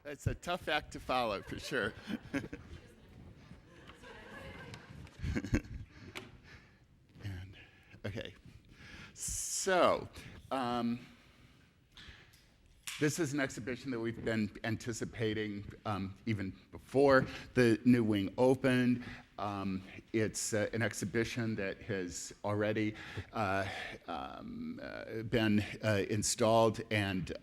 It's a tough act to follow, for sure. And, okay, so this is an exhibition that we've been anticipating even before the new wing opened. It's an exhibition that has already been installed and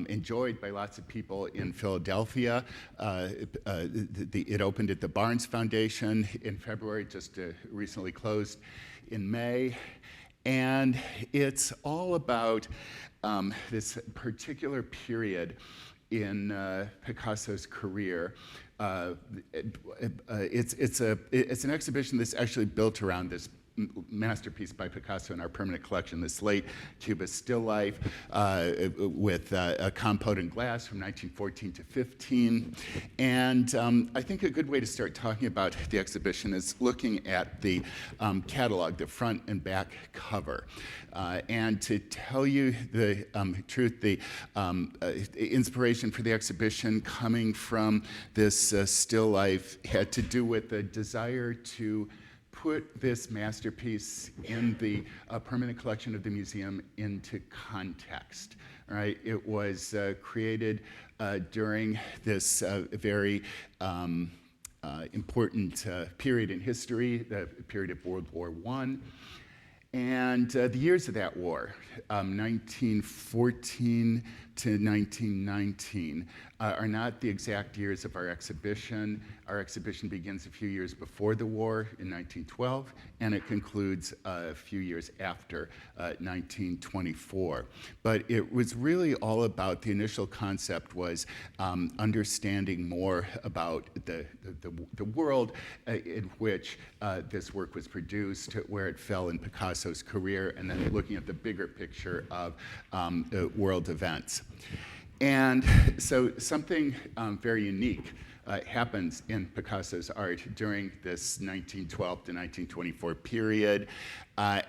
enjoyed by lots of people in Philadelphia. It opened at the Barnes Foundation in February, just recently closed in May. And it's all about this particular period in Picasso's career. It's an exhibition that's actually built around this masterpiece by Picasso in our permanent collection, this late Cubist still life with a compote and glass from 1914 to 15. And I think a good way to start talking about the exhibition is looking at the catalog, the front and back cover. And to tell you the truth, the inspiration for the exhibition coming from this still life had to do with the desire to put this masterpiece in the permanent collection of the museum into context. Right? It was created during this very important period in history, the period of World War I. And the years of that war, 1914 to 1919, are not the exact years of our exhibition. Our exhibition begins a few years before the war in 1912, and it concludes a few years after 1924. But it was really all about, the initial concept was understanding more about the world in which this work was produced, where it fell in Picasso's career, and then looking at the bigger picture of world events. And so something very unique happens in Picasso's art during this 1912 to 1924 period,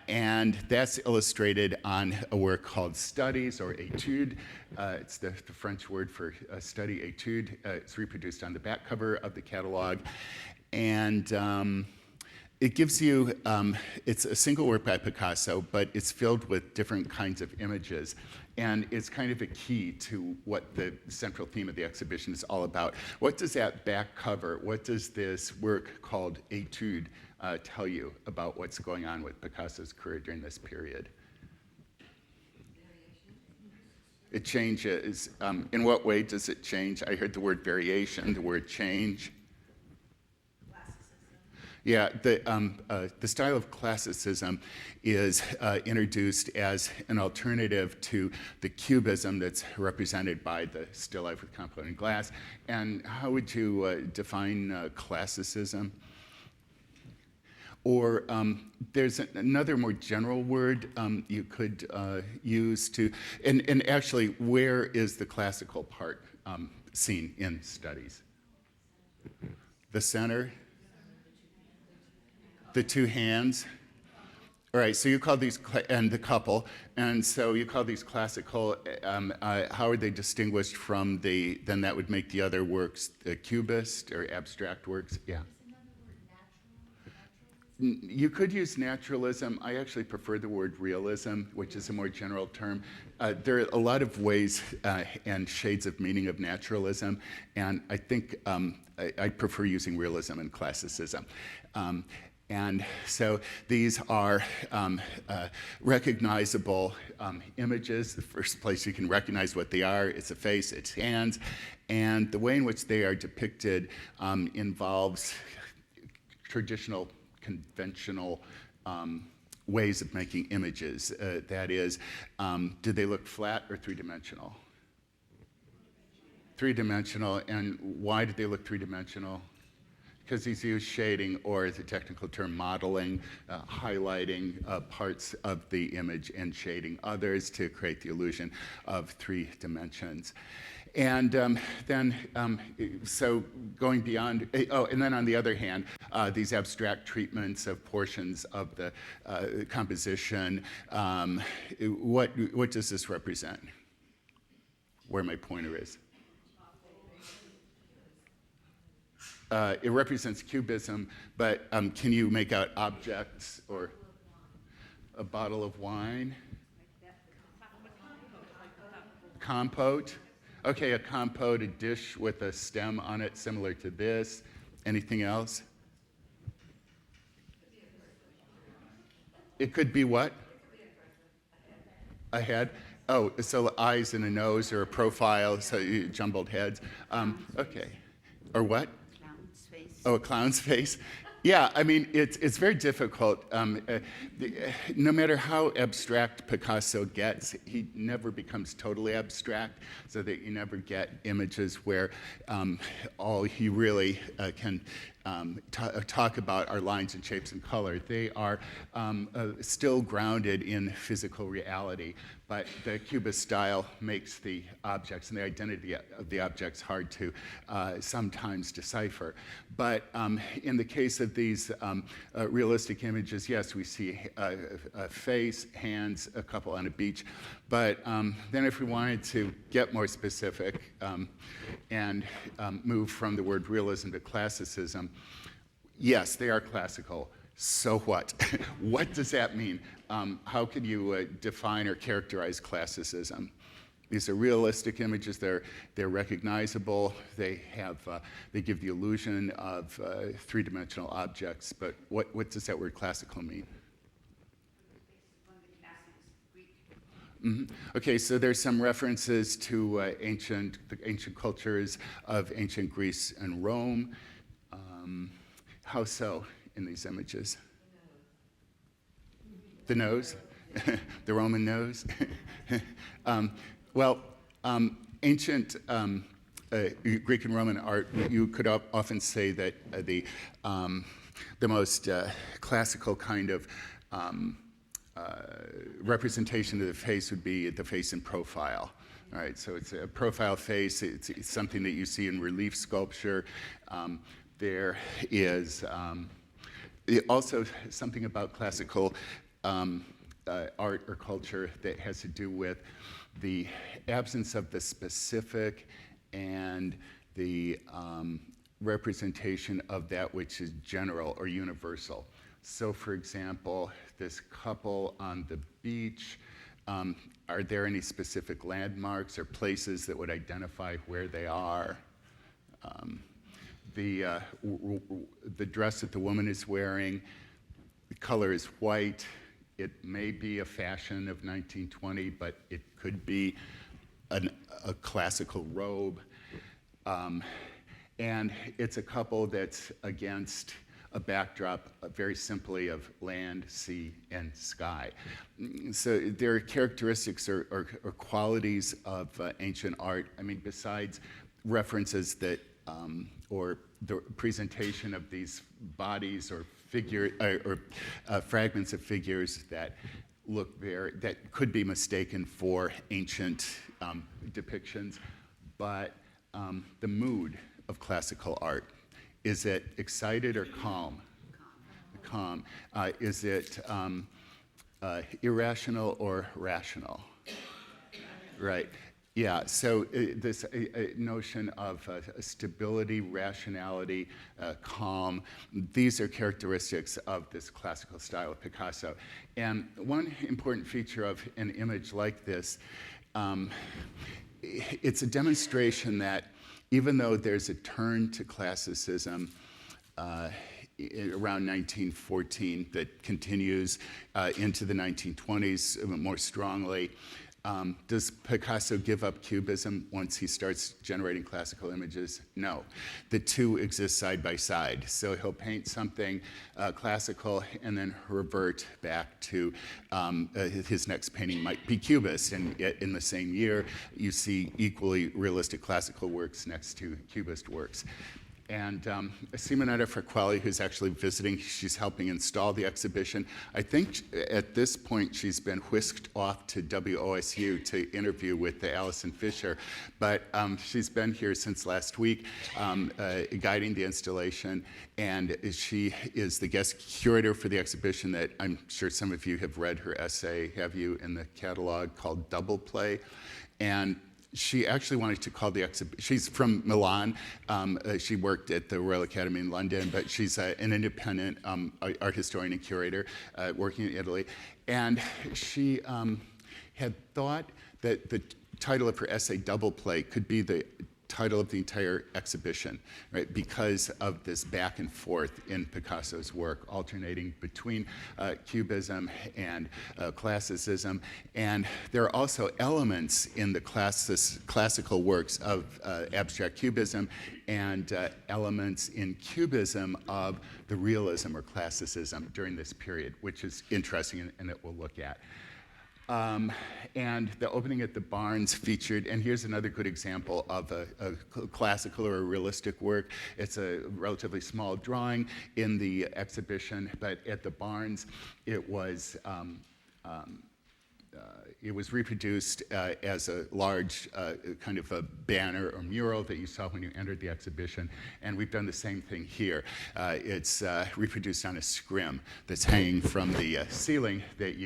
and that's illustrated on a work called Studies, or Études. It's the French word for study, étude. It's reproduced on the back cover of the catalog, and it gives you, it's a single work by Picasso, but it's filled with different kinds of images. And it's kind of a key to what the central theme of the exhibition is all about. What does that back cover, what does this work called Étude tell you about what's going on with Picasso's career during this period? It changes. In what way does it change? I heard the word variation, the word change. Yeah, the style of classicism is introduced as an alternative to the cubism that's represented by the still life with compote and glass. And how would you define classicism? Or there's another more general word you could use to, and actually, where is the classical part seen in studies? The center? The two hands. All right, so you call these, and the couple, and so you call these classical. How are they distinguished from then that would make the other works cubist or abstract works? Yeah. You could use naturalism. I actually prefer the word realism, which is a more general term. There are a lot of ways and shades of meaning of naturalism, and I think I prefer using realism and classicism. And so these are recognizable images. The first place you can recognize what they are, it's a face, it's hands. And the way in which they are depicted involves traditional, conventional ways of making images. That is, do they look flat or three-dimensional? Three-dimensional, and why do they look three-dimensional? Because he's used shading, or as a technical term, modeling, highlighting parts of the image and shading others to create the illusion of three dimensions. And then, so going beyond, and then on the other hand, these abstract treatments of portions of the composition, what does this represent? Where my pointer is. it represents cubism, but can you make out objects or a bottle of wine? Compote. Okay, a compote, a dish with a stem on it similar to this. Anything else? It could be what? A head. Oh, so eyes and a nose or a profile, so you jumbled heads. Okay. Or what? Clown's face. Oh, a clown's face. Yeah, I mean, it's very difficult. No matter how abstract Picasso gets, he never becomes totally abstract, so that you never get images where all he really can talk about are lines and shapes and color. They are still grounded in physical reality, but the Cubist style makes the objects and the identity of the objects hard to sometimes decipher. But in the case of these realistic images, yes, we see a face, hands, a couple on a beach. But then if we wanted to get more specific and move from the word realism to classicism, yes, they are classical. So what? What does that mean? How could you define or characterize classicism? These are realistic images. They're recognizable. They give the illusion of three-dimensional objects. But what does that word classical mean? Mm-hmm. Okay, so there's some references to the ancient cultures of ancient Greece and Rome. How so in these images? The nose? The Roman nose? Ancient Greek and Roman art, you could often say that the most classical kind of representation of the face would be the face in profile. All right, so it's a profile face. It's something that you see in relief sculpture. There is also something about classical art or culture that has to do with the absence of the specific and the representation of that which is general or universal. So, for example, this couple on the beach, are there any specific landmarks or places that would identify where they are? The dress that the woman is wearing, the color is white. It may be a fashion of 1920, but it could be a classical robe. And it's a couple that's against a backdrop very simply of land, sea, and sky. So there are characteristics or qualities of ancient art. I mean, besides references that, or the presentation of these bodies or fragments of figures that that could be mistaken for ancient depictions, but the mood of classical art. Is it excited or calm? Calm. Is it irrational or rational? Right. Yeah, so this notion of stability, rationality, calm, these are characteristics of this classical style of Picasso. And one important feature of an image like this, it's a demonstration that even though there's a turn to classicism around 1914 that continues into the 1920s more strongly, does Picasso give up Cubism once he starts generating classical images? No. The two exist side by side. So he'll paint something classical and then revert back to his next painting might be Cubist. And yet in the same year, you see equally realistic classical works next to Cubist works. And Simonetta Fraquelli, who's actually visiting, she's helping install the exhibition. I think at this point she's been whisked off to WOSU to interview with Alison Fisher, but she's been here since last week guiding the installation, and she is the guest curator for the exhibition that I'm sure some of you have read her essay, have you, in the catalog called Double Play. And she actually wanted to call the exhibition, she's from Milan. She worked at the Royal Academy in London, but she's an independent art historian and curator working in Italy. And she had thought that the title of her essay, Double Play, could be the title of the entire exhibition, right? Because of this back and forth in Picasso's work, alternating between Cubism and Classicism. And there are also elements in the classical works of abstract Cubism and elements in Cubism of the realism or Classicism during this period, which is interesting and that we'll look at. And the opening at the Barnes featured, and here's another good example of a classical or a realistic work. It's a relatively small drawing in the exhibition, but at the Barnes, it was reproduced as a large kind of a banner or mural that you saw when you entered the exhibition, and we've done the same thing here. It's reproduced on a scrim that's hanging from the ceiling that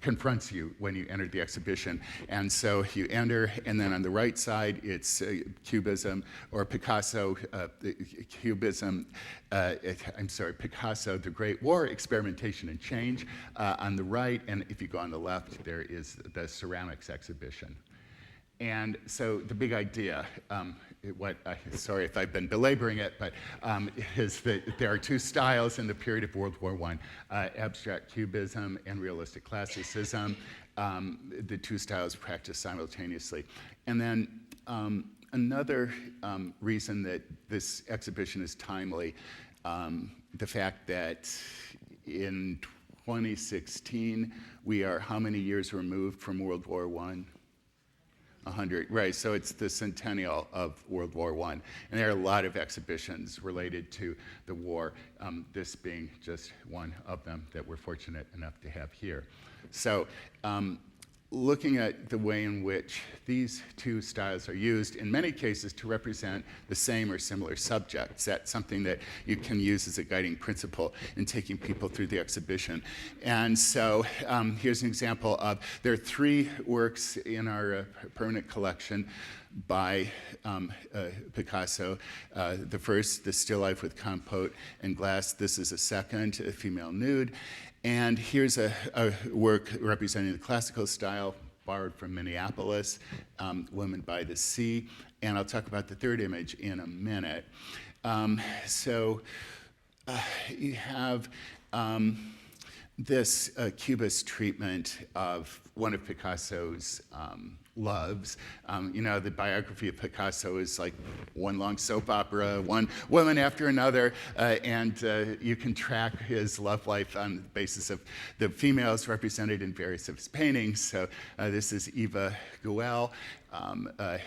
confronts you when you entered the exhibition. And so you enter, and then on the right side, it's Cubism or Picasso, Picasso, The Great War, Experimentation and Change on the right, and if you go on the left, there is the ceramics exhibition. And so the big idea, sorry if I've been belaboring it, but is that there are two styles in the period of World War I, abstract Cubism and realistic Classicism. The two styles practiced simultaneously. And then another reason that this exhibition is timely, the fact that in 2016, we are how many years removed from World War I? 100, right, so it's the centennial of World War I. And there are a lot of exhibitions related to the war, this being just one of them that we're fortunate enough to have here. So looking at the way in which these two styles are used, in many cases, to represent the same or similar subjects. That's something that you can use as a guiding principle in taking people through the exhibition. And so here's an example of, there are three works in our permanent collection by Picasso. The first, The Still Life with Compote and Glass. This is a second, a female nude. And here's a work representing the classical style, borrowed from Minneapolis, Women by the Sea. And I'll talk about the third image in a minute. So you have this Cubist treatment of one of Picasso's loves. The biography of Picasso is like one long soap opera, one woman after another, and you can track his love life on the basis of the females represented in various of his paintings. So this is Eva Guel. A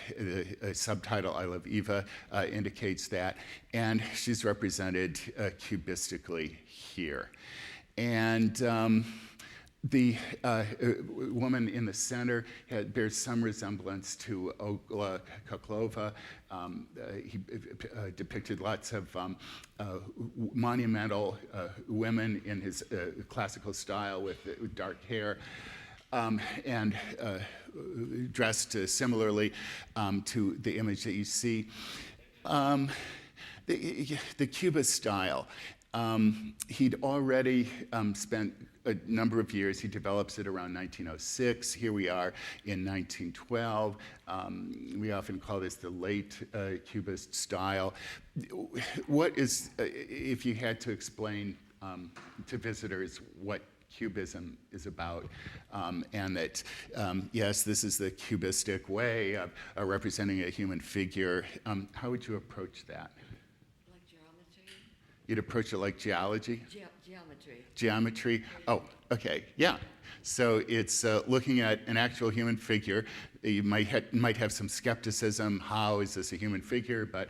subtitle, I Love Eva, indicates that. And she's represented cubistically here. And the woman in the center bears some resemblance to Olga Koklova. He depicted lots of monumental women in his classical style with dark hair. And dressed similarly to the image that you see. The Cubist style. He'd already spent a number of years. He develops it around 1906. Here we are in 1912. We often call this the late Cubist style. What is, if you had to explain to visitors what Cubism is about, and that, yes, this is the cubistic way of representing a human figure, how would you approach that? Like geometry? You'd approach it like geology? Geometry. Geometry? Oh, okay, yeah. So it's looking at an actual human figure. You might have some skepticism, how is this a human figure? But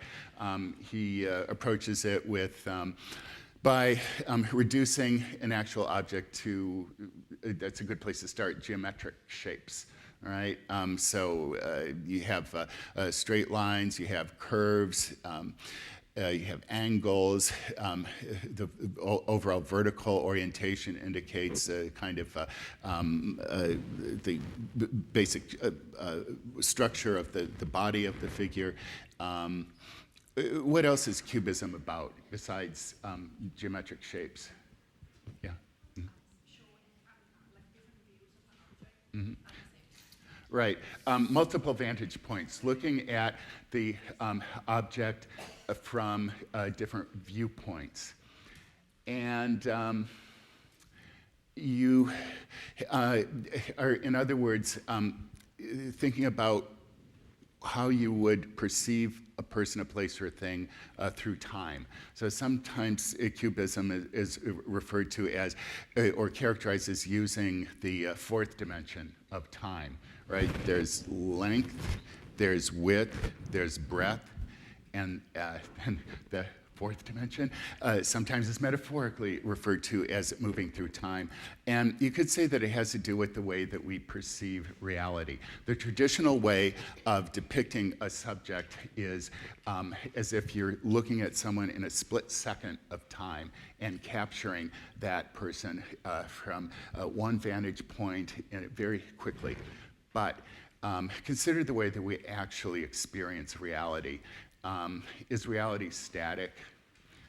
he approaches it with, by reducing an actual object to, that's a good place to start, geometric shapes. All right, so you have straight lines, you have curves, you have angles. The overall vertical orientation indicates kind of the basic structure of the body of the figure. What else is Cubism about besides geometric shapes? Yeah. Mm-hmm. Right. Multiple vantage points, looking at the object from different viewpoints. And you are, in other words, thinking about how you would perceive a person, a place, or a thing through time. So sometimes Cubism is referred to as, or characterized as using the fourth dimension of time, right? There's length, there's width, there's breadth, and the fourth dimension sometimes is metaphorically referred to as moving through time. And you could say that it has to do with the way that we perceive reality. The traditional way of depicting a subject is as if you're looking at someone in a split second of time and capturing that person from one vantage point very quickly. But consider the way that we actually experience reality. Is reality static?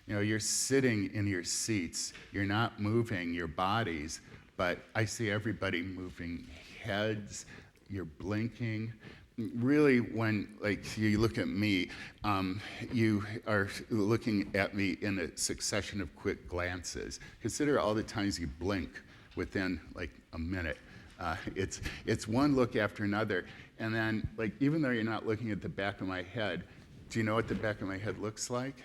You know, you're sitting in your seats, you're not moving your bodies, but I see everybody moving heads, you're blinking. Really, when you look at me, you are looking at me in a succession of quick glances. Consider all the times you blink within a minute. It's one look after another, and then even though you're not looking at the back of my head, do you know what the back of my head looks like?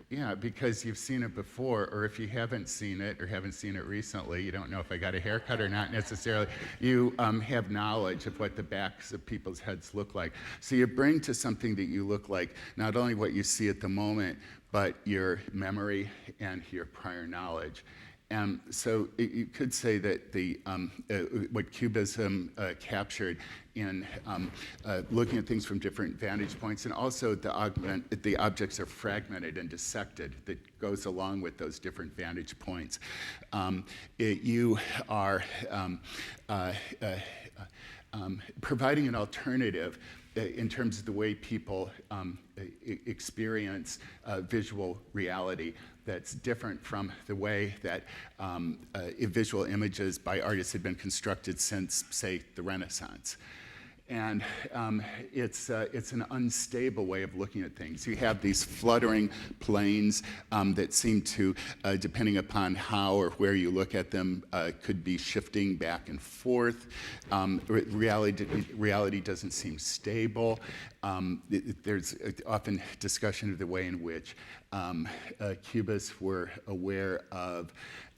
Yeah, because you've seen it before, or if you haven't seen it or haven't seen it recently, you don't know if I got a haircut or not necessarily, you have knowledge of what the backs of people's heads look like. So you bring to something that you look like not only what you see at the moment, but your memory and your prior knowledge. And so you could say that what Cubism captured in looking at things from different vantage points, and also the objects are fragmented and dissected, that goes along with those different vantage points. You are providing an alternative in terms of the way people experience visual reality that's different from the way that visual images by artists had been constructed since, say, the Renaissance. And it's an unstable way of looking at things. You have these fluttering planes that seem to, depending upon how or where you look at them, could be shifting back and forth. Reality doesn't seem stable. There's often discussion of the way in which Cubists were aware of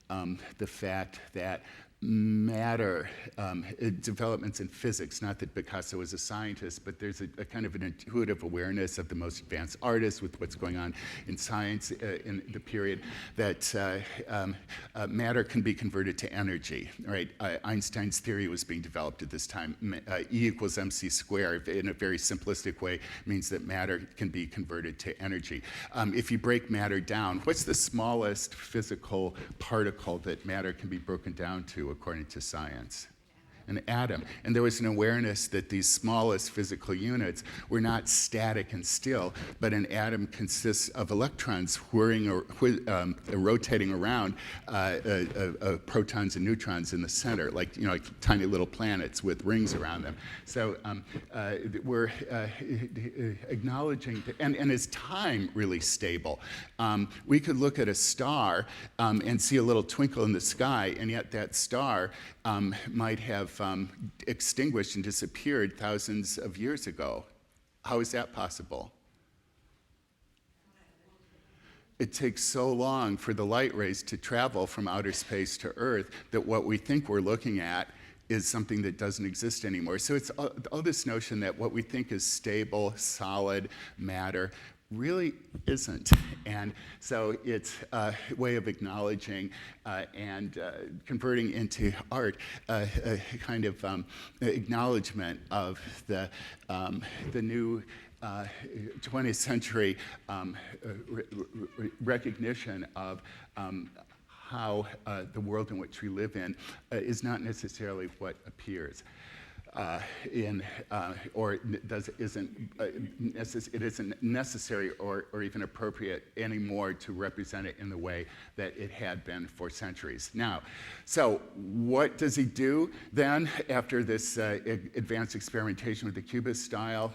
the fact that matter developments in physics, not that Picasso was a scientist, but there's a kind of an intuitive awareness of the most advanced artists with what's going on in science in the period, that matter can be converted to energy, right? Einstein's theory was being developed at this time. E equals mc squared, in a very simplistic way, means that matter can be converted to energy. If you break matter down, what's the smallest physical particle that matter can be broken down to, according to science? An atom. And there was an awareness that these smallest physical units were not static and still, but an atom consists of electrons whirring or rotating around protons and neutrons in the center, like tiny little planets with rings around them. So we're acknowledging that, and is time really stable? We could look at a star and see a little twinkle in the sky, and yet that star might have extinguished and disappeared thousands of years ago. How is that possible? It takes so long for the light rays to travel from outer space to Earth that what we think we're looking at is something that doesn't exist anymore. So it's all this notion that what we think is stable, solid matter really isn't. And so it's a way of acknowledging and converting into art a kind of acknowledgement of the new 20th century recognition of how the world in which we live in is not necessarily what appears. It isn't necessary or even appropriate anymore to represent it in the way that it had been for centuries. Now, so what does he do then after this advanced experimentation with the Cubist style?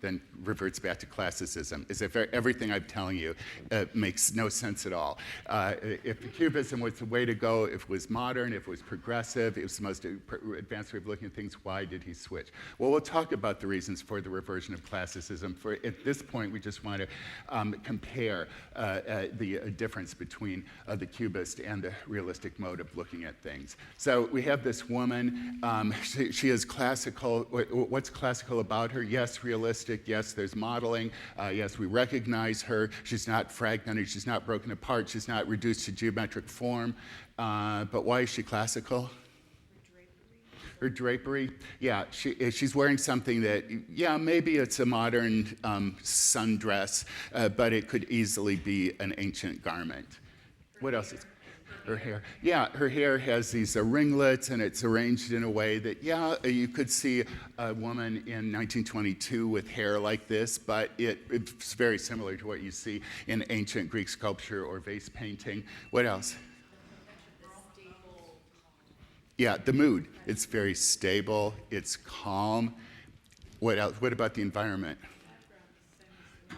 Then reverts back to classicism, as if everything I'm telling you makes no sense at all. If Cubism was the way to go, if it was modern, if it was progressive, it was the most advanced way of looking at things, why did he switch? Well, we'll talk about the reasons for the reversion of classicism. At this point, we just want to compare the difference between the Cubist and the realistic mode of looking at things. So we have this woman. She is classical. What's classical about her? Yes, realistic. Yes, there's modeling. Yes, we recognize her. She's not fragmented. She's not broken apart. She's not reduced to geometric form. But why is she classical? Her drapery. Yeah, she's wearing something that, yeah, maybe it's a modern sundress, but it could easily be an ancient garment. What else is her hair? Yeah, her hair has these ringlets, and it's arranged in a way that, yeah, you could see a woman in 1922 with hair like this, but it's very similar to what you see in ancient Greek sculpture or vase painting. What else? Yeah, the mood. It's very stable. It's calm. What else? What about the environment?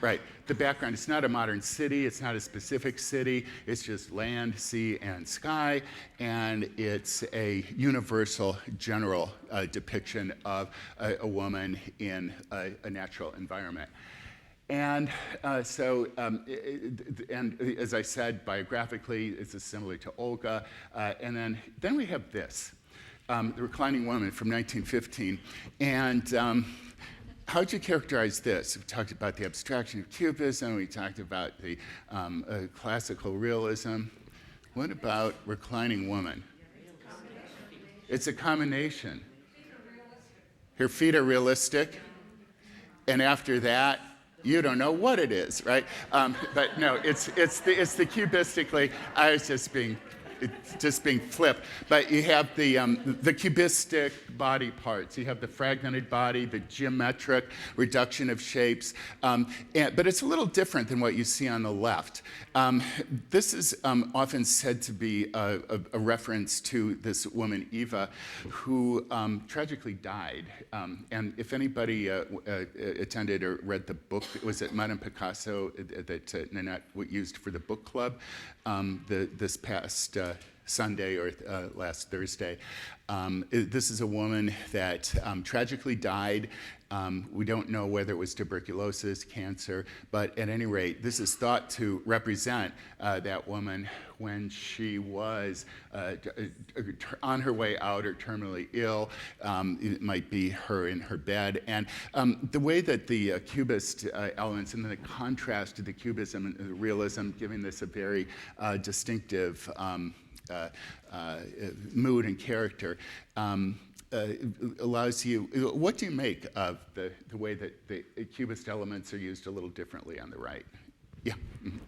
Right. The background, it's not a modern city, it's not a specific city, it's just land, sea, and sky, and it's a universal, general depiction of a woman in a natural environment. And and as I said, biographically, it's similar to Olga. And then we have this, The Reclining Woman from 1915. And how'd you characterize this? We talked about the abstraction of Cubism. We talked about the classical realism. What about Reclining Woman? It's a combination. Her feet are realistic. And after that, you don't know what it is, right? But no, it's the cubistically. I was just being flipped. But you have the cubistic body parts. You have the fragmented body, the geometric reduction of shapes. But it's a little different than what you see on the left. This is often said to be a reference to this woman, Eva, who tragically died. And if anybody attended or read the book, was it Madame Picasso that Nanette used for the book club this past Sunday or last Thursday. This is a woman that tragically died. We don't know whether it was tuberculosis, cancer, but at any rate, this is thought to represent that woman when she was on her way out or terminally ill. It might be her in her bed. And the way that the Cubist elements and then the contrast to the Cubism and the realism, giving this a very distinctive mood and character, allows you. What do you make of the way that the Cubist elements are used a little differently on the right? Yeah. Mm-hmm.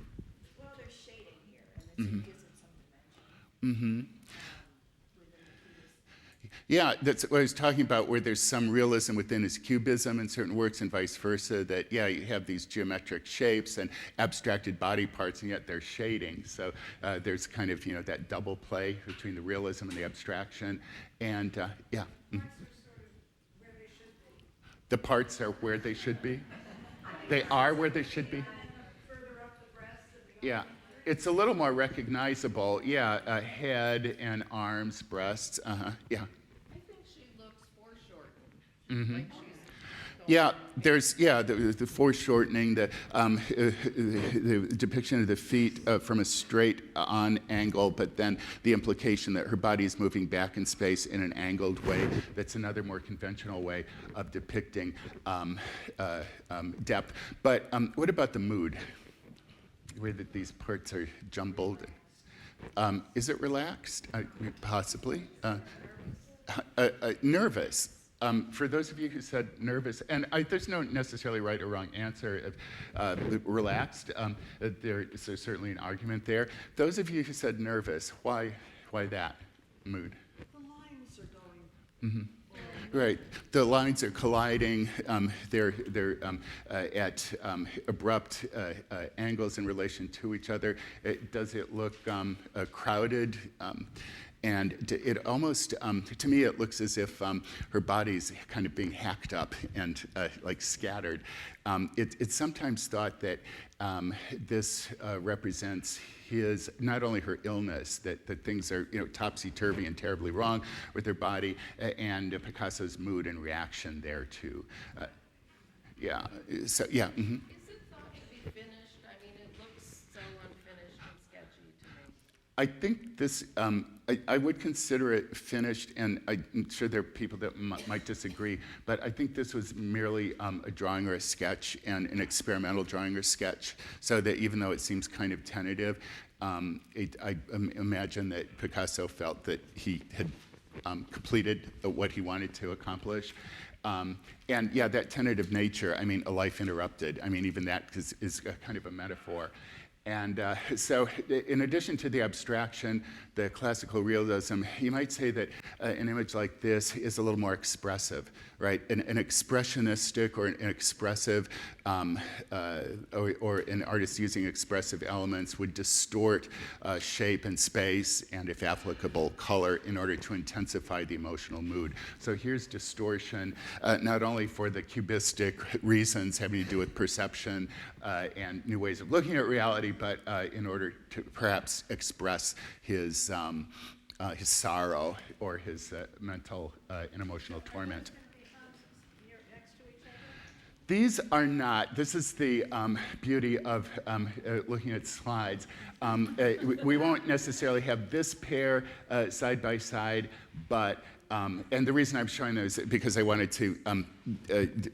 Well, there's shading here, and it gives it some dimension. Mm-hmm. Yeah, that's what I was talking about, where there's some realism within his cubism in certain works and vice versa, that, yeah, you have these geometric shapes and abstracted body parts, and yet they're shading. So there's kind of, that double play between the realism and the abstraction. And, yeah. Mm-hmm. The parts are where they should be? They are where they should be? Yeah. It's a little more recognizable. Yeah, head and arms, breasts. Yeah. Mm-hmm. Yeah, there's the foreshortening, the depiction of the feet from a straight on angle, but then the implication that her body is moving back in space in an angled way. That's another more conventional way of depicting depth. But what about the mood? The way that these parts are jumbled. Is it relaxed? Possibly. Nervous. For those of you who said nervous, and there's no necessarily right or wrong answer, relaxed, there's certainly an argument there. Those of you who said nervous, why that mood? The lines are going. Right, the lines are colliding. They're at abrupt angles in relation to each other. Does it look crowded? And it almost, to me, it looks as if her body's kind of being hacked up and like scattered. It's sometimes thought that this represents not only her illness, that things are topsy-turvy and terribly wrong with her body, and Picasso's mood and reaction there too. Yeah. So yeah. Mm-hmm. Is it thought to be finished? I mean, it looks so unfinished and sketchy to me. I think this, I would consider it finished, and I'm sure there are people that might disagree, but I think this was merely a drawing or a sketch, and an experimental drawing or sketch, so that even though it seems kind of tentative, I imagine that Picasso felt that he had completed what he wanted to accomplish. And yeah, that tentative nature, I mean, a life interrupted, I mean, even that is a kind of a metaphor. And so in addition to the abstraction, the classical realism, you might say that an image like this is a little more expressive, right? An expressionistic or an expressive, or an artist using expressive elements would distort shape and space, and if applicable, color, in order to intensify the emotional mood. So here's distortion, not only for the cubistic reasons having to do with perception and new ways of looking at reality, but in order to perhaps express his sorrow or his mental and emotional torment. These are not. This is the beauty of looking at slides. We won't necessarily have this pair side by side, but and the reason I'm showing those is because I wanted to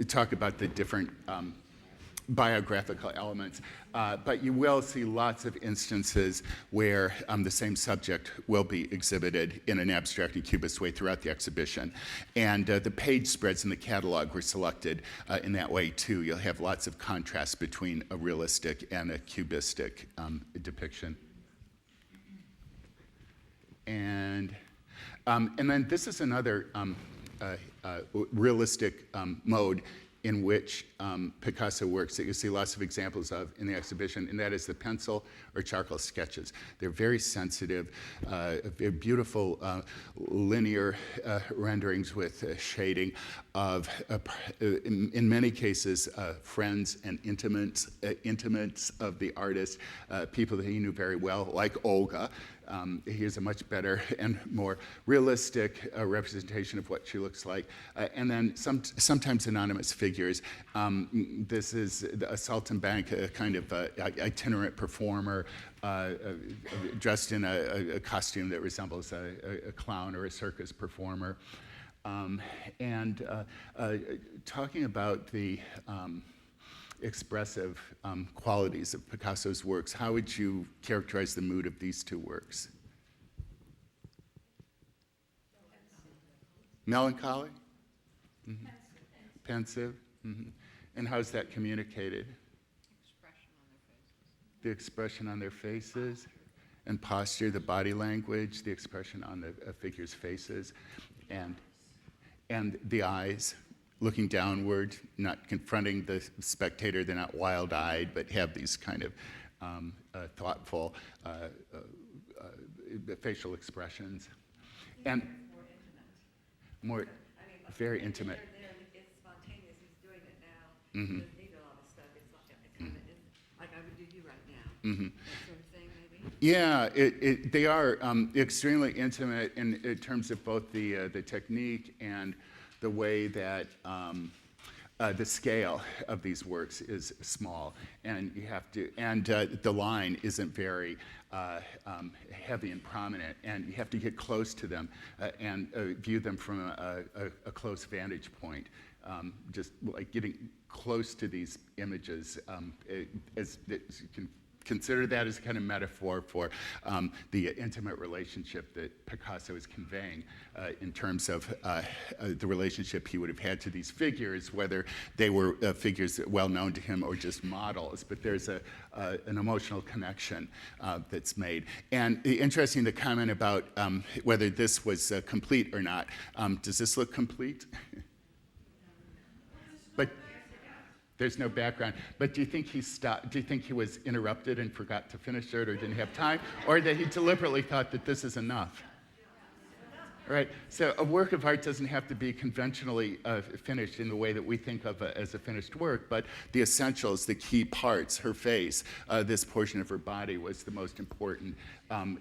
talk about the different biographical elements, but you will see lots of instances where the same subject will be exhibited in an abstract and cubist way throughout the exhibition. And the page spreads in the catalog were selected in that way too. You'll have lots of contrast between a realistic and a cubistic depiction. And then this is another realistic mode in which Picasso works that you see lots of examples of in the exhibition, and that is the pencil or charcoal sketches. They're very sensitive, very beautiful linear renderings with shading of, in many cases, friends and intimates of the artist, people that he knew very well, like Olga. Here's a much better and more realistic representation of what she looks like. And then sometimes anonymous figures. This is a Saltimbanque, a kind of itinerant performer dressed in a costume that resembles a clown or a circus performer. And talking about the expressive qualities of Picasso's works, how would you characterize the mood of these two works? Melancholy? Mm-hmm. Pensive? Mm-hmm. And how's that communicated? The expression on their faces and posture, the body language, the expression on the figure's faces, and the eyes. Looking downward, not confronting the spectator. They're not wild-eyed, but have these kind of thoughtful facial expressions. And more, very intimate. It's spontaneous. He's doing it now. Mm-hmm. He doesn't need a lot of stuff. It's kind of like I would do you right now. Mm-hmm. That sort of thing, maybe. Yeah, they are extremely intimate in terms of both the technique and the way that the scale of these works is small, and you have to, and the line isn't very heavy and prominent, and you have to get close to them and view them from a close vantage point. Just like getting close to these images as you can consider that as a kind of metaphor for the intimate relationship that Picasso is conveying in terms of the relationship he would have had to these figures, whether they were figures well known to him or just models. But there's an emotional connection that's made. And interesting, the comment about whether this was complete or not. Does this look complete? But there's no background. But do you think he stopped? Do you think he was interrupted and forgot to finish it or didn't have time? Or that he deliberately thought that this is enough? Right? So a work of art doesn't have to be conventionally finished in the way that we think of as a finished work, but the essentials, the key parts, her face, this portion of her body was the most important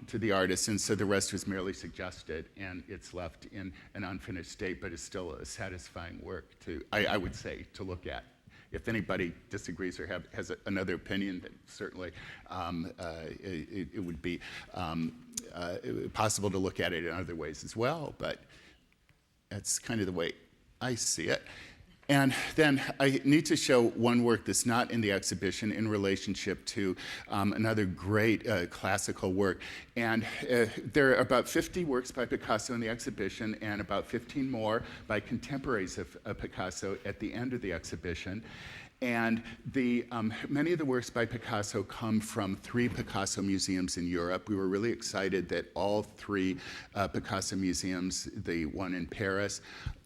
to the artist, and so the rest was merely suggested, and it's left in an unfinished state, but is still a satisfying work to, I would say, to look at. If anybody disagrees or has another opinion, then certainly it would be possible to look at it in other ways as well, but that's kind of the way I see it. And then I need to show one work that's not in the exhibition in relationship to another great classical work. And there are about 50 works by Picasso in the exhibition and about 15 more by contemporaries of Picasso at the end of the exhibition. And many of the works by Picasso come from 3 Picasso museums in Europe. We were really excited that all 3 Picasso museums, the one in Paris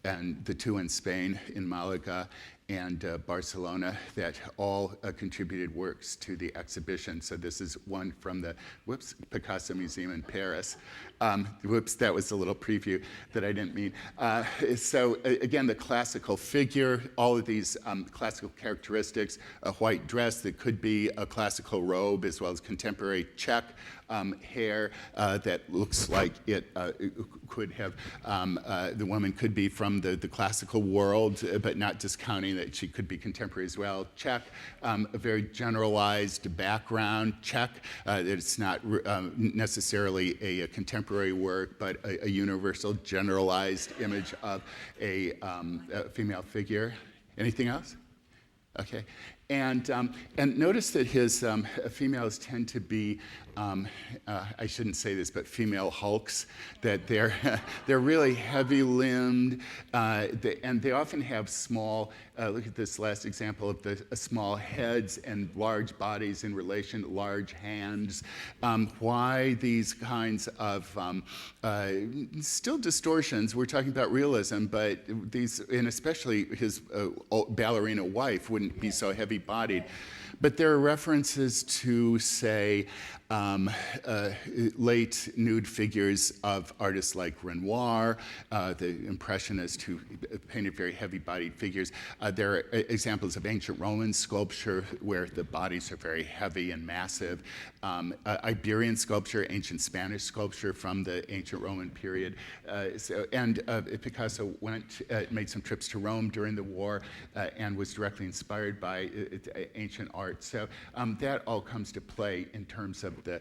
and the 2 in Spain, in Malaga and Barcelona, that all contributed works to the exhibition. So this is one from the Picasso Museum in Paris. That was a little preview that I didn't mean. So again, the classical figure, all of these classical characteristics, a white dress that could be a classical robe, as well as contemporary check hair that looks like it could have, the woman could be from the classical world, but not discounting that she could be contemporary as well. Check, a very generalized background. Check, that it's not necessarily a contemporary work, but a universal generalized image of a female figure. Anything else? Okay. And notice that his females tend to be, I shouldn't say this, but female hulks, that they're really heavy-limbed, and they often have small, look at this last example of the small heads and large bodies in relation, large hands. Why these kinds of, still distortions, we're talking about realism, but these, and especially his ballerina wife wouldn't be so heavy-bodied. But there are references to, say, late nude figures of artists like Renoir, the Impressionists who painted very heavy-bodied figures. There are examples of ancient Roman sculpture where the bodies are very heavy and massive. Iberian sculpture, ancient Spanish sculpture from the ancient Roman period. Picasso made some trips to Rome during the war and was directly inspired by ancient art. So that all comes to play in terms of the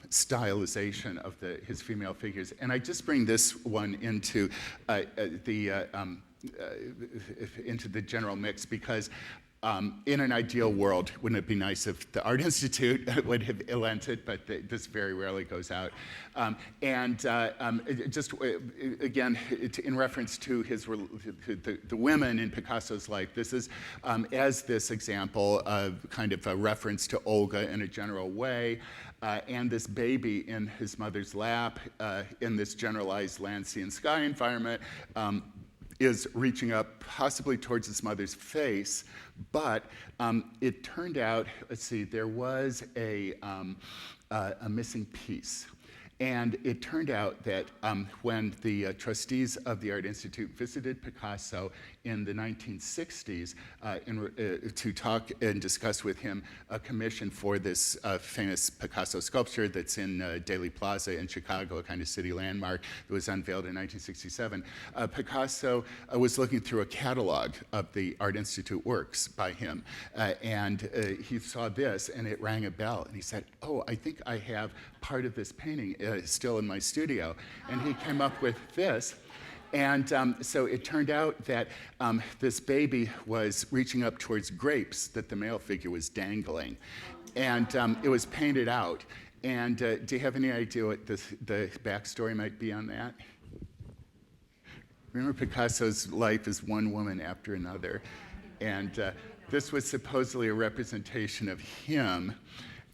stylization of his female figures. And I just bring this one into the general mix because in an ideal world, wouldn't it be nice if the Art Institute would have lent it, but this very rarely goes out. Just again, in reference to the women in Picasso's life, this is, as this example, kind of a reference to Olga in a general way, and this baby in his mother's lap in this generalized land, sea, and sky environment, is reaching up possibly towards his mother's face, but it turned out, let's see, there was a missing piece. And it turned out that when the trustees of the Art Institute visited Picasso in the 1960s to talk and discuss with him a commission for this famous Picasso sculpture that's in Daley Plaza in Chicago, a kind of city landmark that was unveiled in 1967, Picasso was looking through a catalog of the Art Institute works by him. He saw this and it rang a bell. And he said, oh, I think I have part of this painting still in my studio. And he came up with this. And so it turned out that this baby was reaching up towards grapes that the male figure was dangling. and it was painted out. And do you have any idea what the backstory might be on that? Remember, Picasso's life is one woman after another. And this was supposedly a representation of him.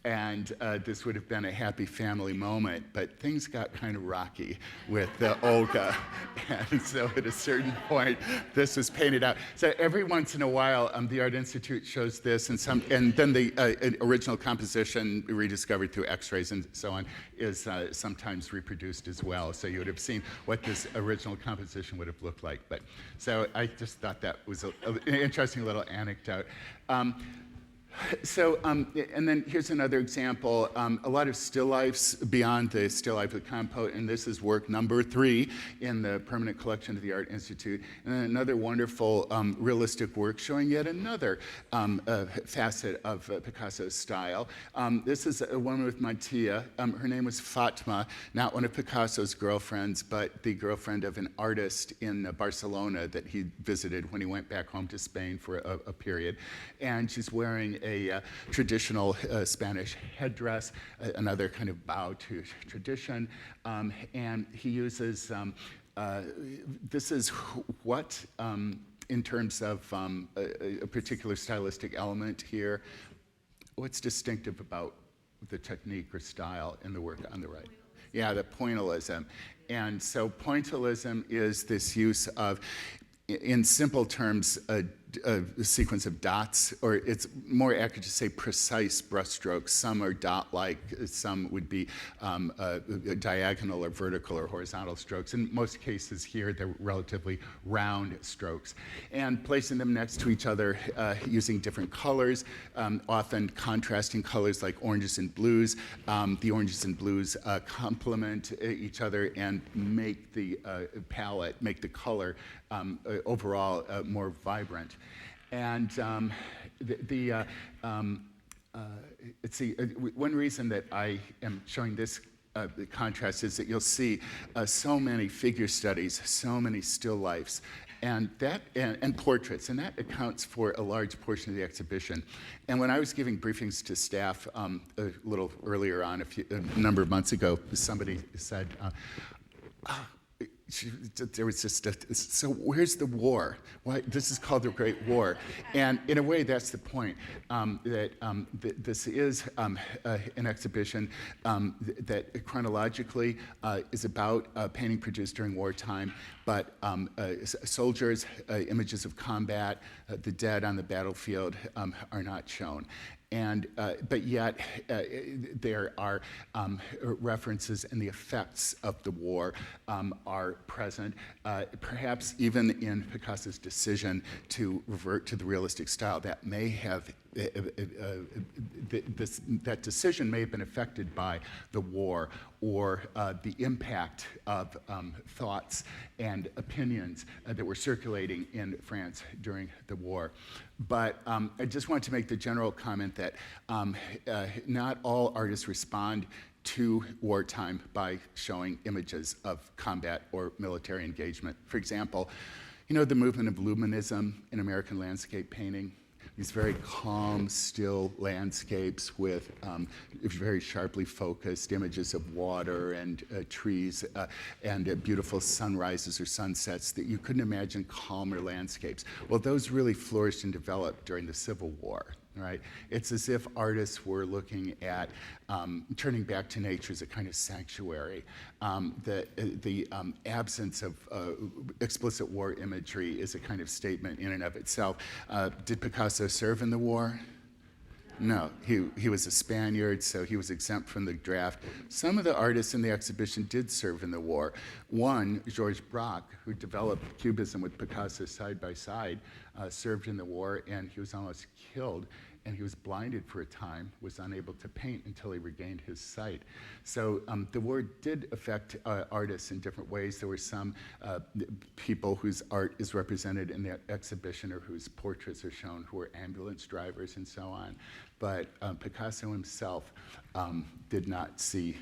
And this would have been a happy family moment, but things got kind of rocky with Olga. And so at a certain point, this was painted out. So every once in a while, the Art Institute shows this, and then the original composition rediscovered through x-rays and so on is sometimes reproduced as well. So you would have seen what this original composition would have looked like. But so I just thought that was an interesting little anecdote. And then here's another example. A lot of still lifes beyond the still life of Compote, and this is work number 3 in the permanent collection of the Art Institute. And then another wonderful realistic work showing yet another facet of Picasso's style. This is a woman with mantilla. Her name was Fatma, not one of Picasso's girlfriends, but the girlfriend of an artist in Barcelona that he visited when he went back home to Spain for a period. And she's wearing a traditional Spanish headdress, another kind of bow to tradition. And he uses, this is what, in terms of a particular stylistic element here, what's distinctive about the technique or style in the work on the right? Yeah, the pointillism. And so pointillism is this use of, in simple terms, a sequence of dots, or it's more accurate to say precise brushstrokes. Some are dot-like, some would be diagonal or vertical or horizontal strokes. In most cases here, they're relatively round strokes. And placing them next to each other using different colors, often contrasting colors like oranges and blues. The oranges and blues complement each other and make the palette, make the color overall more vibrant. And one reason that I am showing this contrast is that you'll see so many figure studies, so many still lifes, and portraits, and that accounts for a large portion of the exhibition. And when I was giving briefings to staff a little earlier on, a number of months ago, somebody said, there was just so where's the war? Why this is called the Great War? And in a way, that's the point. This is an exhibition that chronologically is about painting produced during wartime, but soldiers, images of combat, the dead on the battlefield are not shown. And, but yet there are references and the effects of the war are present, perhaps even in Picasso's decision to revert to the realistic style. That may have, that decision may have been affected by the war or the impact of thoughts and opinions that were circulating in France during the war. But I just want to make the general comment that not all artists respond to wartime by showing images of combat or military engagement. For example, you know the movement of luminism in American landscape painting? These very calm, still landscapes with very sharply focused images of water and trees and beautiful sunrises or sunsets that you couldn't imagine calmer landscapes. Well, those really flourished and developed during the Civil War. Right? It's as if artists were looking at turning back to nature as a kind of sanctuary. The absence of explicit war imagery is a kind of statement in and of itself. Did Picasso serve in the war? No, he was a Spaniard, so he was exempt from the draft. Some of the artists in the exhibition did serve in the war. One, Georges Braque, who developed Cubism with Picasso side by side, served in the war, and he was almost killed. And he was blinded for a time, was unable to paint until he regained his sight. So the war did affect artists in different ways. There were some people whose art is represented in the exhibition or whose portraits are shown who were ambulance drivers and so on. But Picasso himself did not see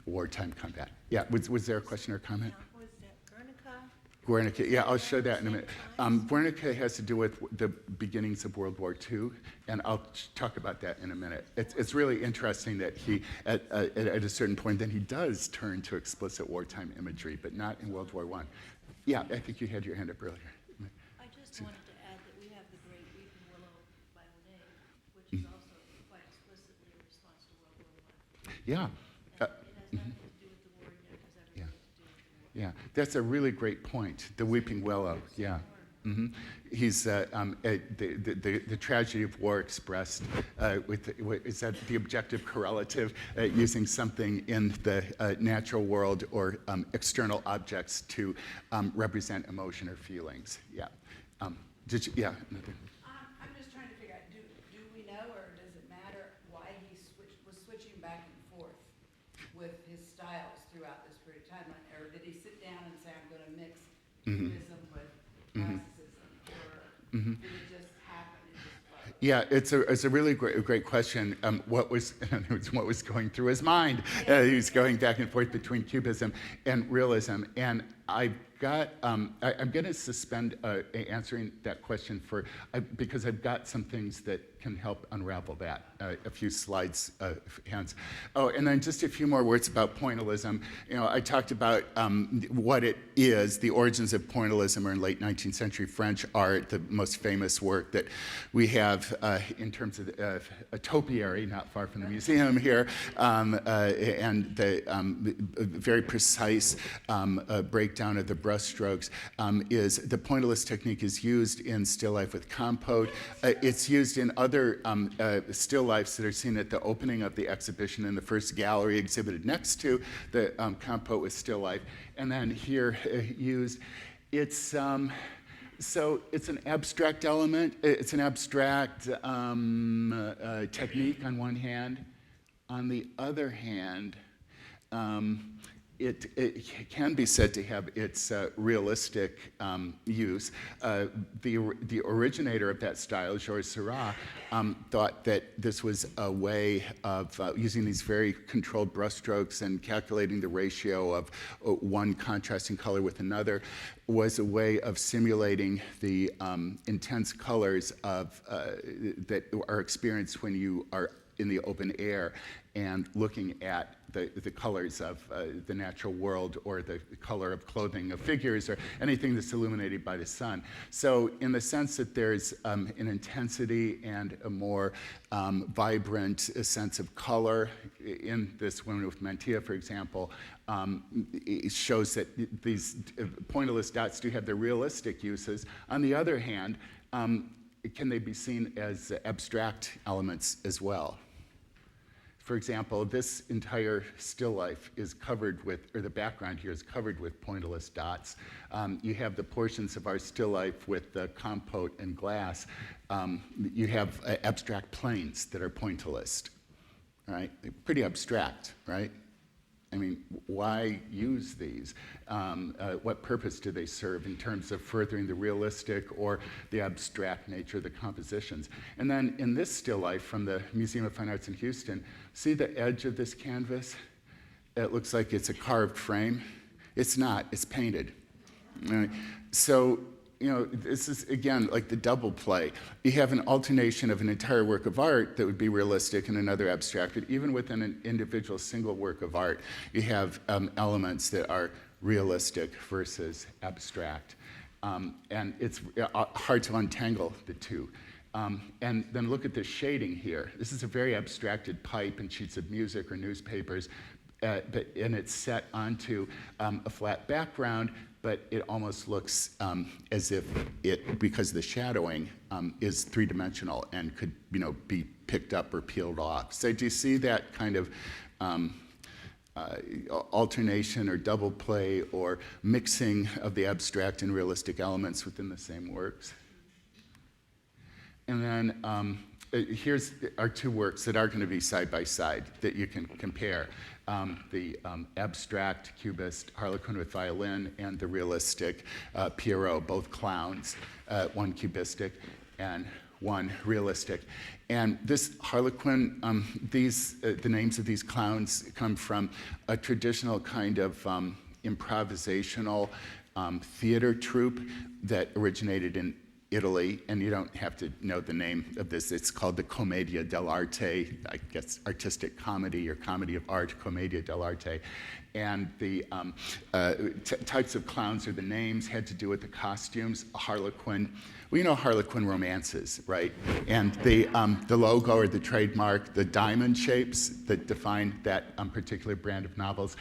wartime combat. Yeah, was there a question or comment? Was that Guernica? Guernica, yeah, I'll show that in a minute. Guernica has to do with the beginnings of World War II, and I'll talk about that in a minute. It's really interesting that he, at a certain point, then he does turn to explicit wartime imagery, but not in World War I. Yeah, I think you had your hand up earlier. I just wanted to add that we have the great weeping willow by Monet, which is also quite explicitly a response to World War I. Yeah. And it has nothing to do with the war yet, because everything has to do with the war. Yeah, that's a really great point. The weeping willow. Yeah. He's the tragedy of war expressed is that the objective correlative, using something in the natural world or external objects to represent emotion or feelings. Yeah. Did you? Yeah. I'm just trying to figure out, do we know, or does it matter why he was switching back and forth with his styles throughout this period of time? Or did he sit down and say, I'm going to mix Cubism with classicism? Or did it just happen? It just flowed? Yeah, it's a really great question. What was going through his mind? He was going back and forth between Cubism and realism, and I'm going to suspend answering that question because I've got some things that can help unravel that. A few slides hence. Oh, and then just a few more words about pointillism. I talked about what it is. The origins of pointillism are in late 19th century French art. The most famous work that we have in terms of a topiary, not far from the museum here, and the very precise breakdown of the brushstrokes is the pointillist technique is used in still life with compote. It's used in other still lifes that are seen at the opening of the exhibition in the first gallery exhibited next to the compote with still life. And then here used, so it's an abstract element. It's an abstract technique on one hand. On the other hand, it can be said to have its realistic use. The originator of that style, Georges Seurat, thought that this was a way of using these very controlled brushstrokes and calculating the ratio of one contrasting color with another was a way of simulating the intense colors that are experienced when you are in the open air and looking at the colors of the natural world or the color of clothing of figures or anything that's illuminated by the sun. So in the sense that there's an intensity and a more vibrant sense of color in this Women with Mantilla, for example, it shows that these pointillist dots do have their realistic uses. On the other hand, can they be seen as abstract elements as well? For example, this entire still life is covered with, or the background here is covered with pointillist dots. You have the portions of our still life with the compote and glass. You have abstract planes that are pointillist, right? They're pretty abstract, right? I mean, why use these? What purpose do they serve in terms of furthering the realistic or the abstract nature of the compositions? And then in this still life from the Museum of Fine Arts in Houston, see the edge of this canvas? It looks like it's a carved frame. It's not, it's painted. So, this is, again, like the double play. You have an alternation of an entire work of art that would be realistic and another abstract, but even within an individual single work of art, you have elements that are realistic versus abstract. And it's hard to untangle the two. And then look at the shading here. This is a very abstracted pipe and sheets of music or newspapers, and it's set onto a flat background, but it almost looks as if it, because the shadowing is three-dimensional and could, be picked up or peeled off. So do you see that kind of alternation or double play or mixing of the abstract and realistic elements within the same works? And then here's our two works that are going to be side by side that you can compare. The abstract cubist Harlequin with violin and the realistic Pierrot, both clowns, one cubistic and one realistic. And this Harlequin, the names of these clowns come from a traditional kind of improvisational theater troupe that originated in Italy, and you don't have to know the name of this. It's called the Commedia dell'arte, I guess artistic comedy or comedy of art, Commedia dell'arte. And the types of clowns or the names had to do with the costumes. A Harlequin, well, you know Harlequin romances, right? And the logo or the trademark, the diamond shapes that define that particular brand of novels.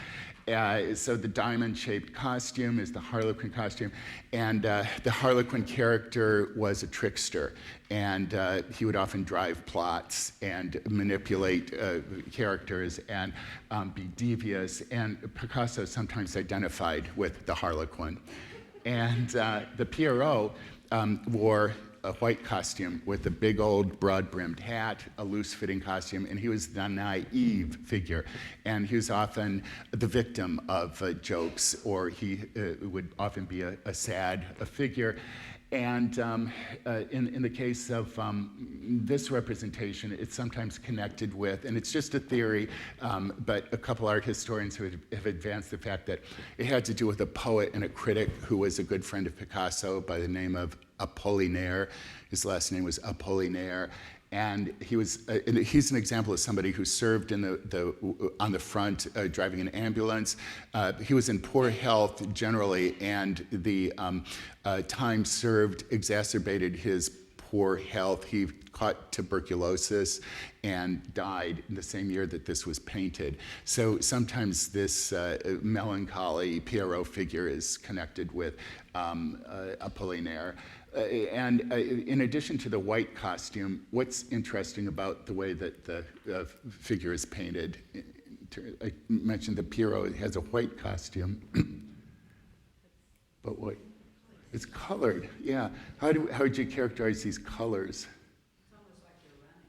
So the diamond-shaped costume is the Harlequin costume, and the Harlequin character was a trickster, and he would often drive plots and manipulate characters and be devious, and Picasso sometimes identified with the Harlequin. And the Pierrot wore a white costume with a big old broad-brimmed hat, a loose-fitting costume, and he was the naive figure. And he was often the victim of jokes, or he would often be a sad figure. And in the case of this representation, it's sometimes connected with, and it's just a theory, but a couple art historians who have advanced the fact that it had to do with a poet and a critic who was a good friend of Picasso by the name of Apollinaire. His last name was Apollinaire. And he's an example of somebody who served in on the front, driving an ambulance. He was in poor health generally, and the time served exacerbated his poor health. He caught tuberculosis and died in the same year that this was painted. So sometimes this melancholy Pierrot figure is connected with Apollinaire. And in addition to the white costume, what's interesting about the way that the figure is painted? I mentioned the Pierrot has a white costume, but what? It's colored, yeah. How would you characterize these colors? It's almost like they're running.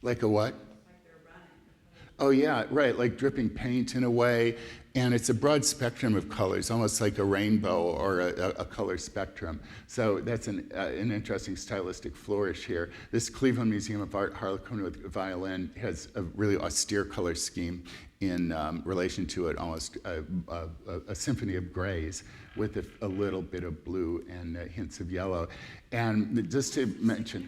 Like a what? Like they're running. Oh yeah, right, like dripping paint in a way. And it's a broad spectrum of colors, almost like a rainbow or a color spectrum. So that's an interesting stylistic flourish here. This Cleveland Museum of Art Harlequin with violin has a really austere color scheme in relation to it, almost a symphony of grays with a little bit of blue and hints of yellow. And just to mention,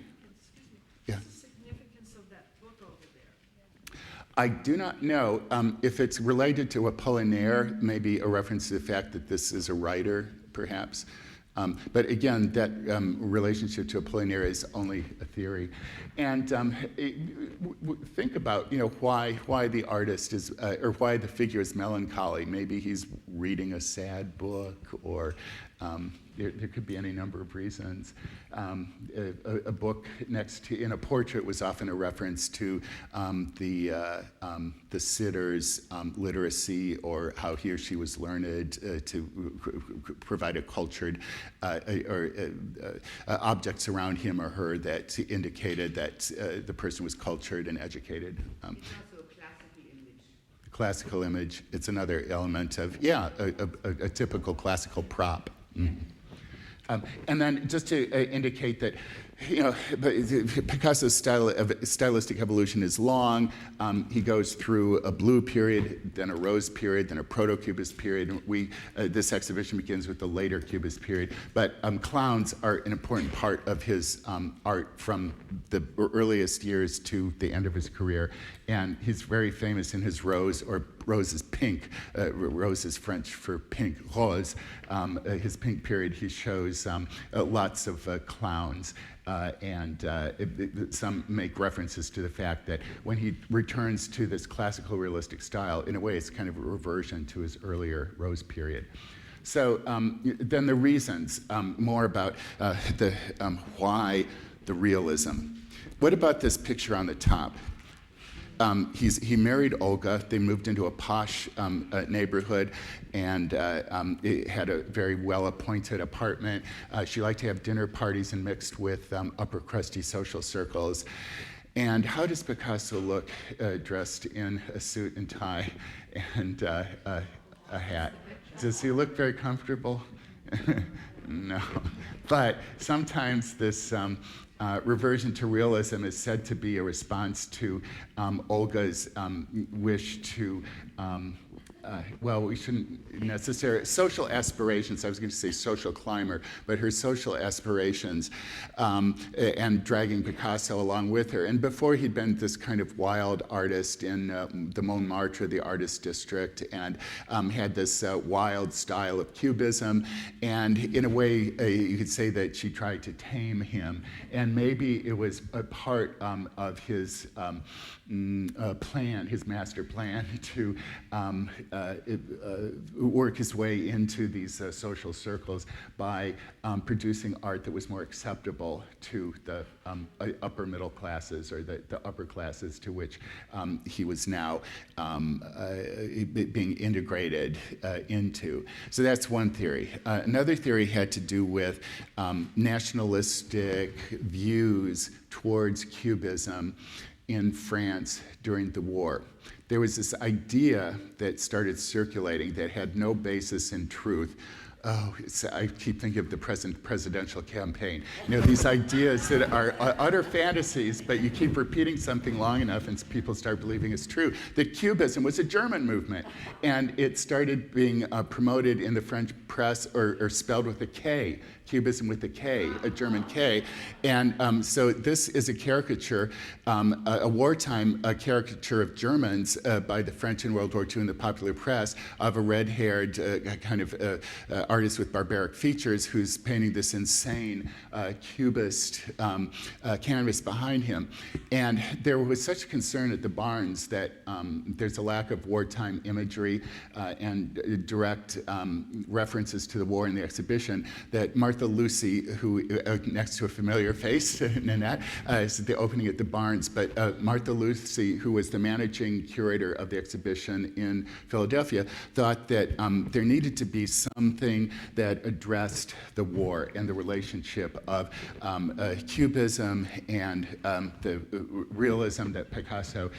yeah. What's the significance of that book over there? I do not know if it's related to Apollinaire, maybe a reference to the fact that this is a writer, perhaps. But again, that relationship to Apollinaire is only a theory. And think about, why the artist is, or why the figure is melancholy. Maybe he's reading a sad book, or there could be any number of reasons. A book next to, in a portrait was often a reference to the sitter's literacy, or how he or she was learned to provide a cultured objects around him or her that indicated that the person was cultured and educated. It's also a classical image. Classical image, it's another element of, a typical classical prop. Mm. And then just to indicate that, Picasso's stylistic evolution is long. He goes through a blue period, then a rose period, then a proto-cubist period. And this exhibition begins with the later cubist period. But clowns are an important part of his art from the earliest years to the end of his career. And he's very famous in his rose, or rose is pink. Rose is French for pink, rose. His pink period, he shows lots of clowns. Some make references to the fact that when he returns to this classical realistic style, in a way it's kind of a reversion to his earlier rose period. So then the reasons, more about why the realism. What about this picture on the top? He married Olga. They moved into a posh neighborhood, and it had a very well-appointed apartment. She liked to have dinner parties and mixed with upper crusty social circles. And how does Picasso look dressed in a suit and tie and a hat? Does he look very comfortable? No. But sometimes this reversion to realism is said to be a response to Olga's wish to well, we shouldn't necessarily, social aspirations, I was going to say social climber, but her social aspirations, and dragging Picasso along with her. And before he'd been this kind of wild artist in the Montmartre, the artist district, and had this wild style of cubism. And in a way, you could say that she tried to tame him. And maybe it was a part of his plan, his master plan, to work his way into these social circles by producing art that was more acceptable to the upper middle classes, or the upper classes to which he was now being integrated into. So that's one theory. Another theory had to do with nationalistic views towards Cubism in France during the war. There was this idea that started circulating that had no basis in truth. Oh, I keep thinking of the present presidential campaign. You know, these ideas that are utter fantasies, but you keep repeating something long enough and people start believing it's true. That Cubism was a German movement, and it started being promoted in the French press, or spelled with a K. Cubism with a K, a German K. And so this is a caricature, a wartime caricature of Germans by the French in World War II in the popular press, of a red-haired kind of artist with barbaric features who's painting this insane cubist canvas behind him. And there was such concern at the Barnes that there's a lack of wartime imagery and direct references to the war in the exhibition, that Martha Lucy, who next to a familiar face, Nanette, is at the opening at the Barnes, but Martha Lucy, who was the managing curator of the exhibition in Philadelphia, thought that there needed to be something that addressed the war and the relationship of Cubism and the realism that Picasso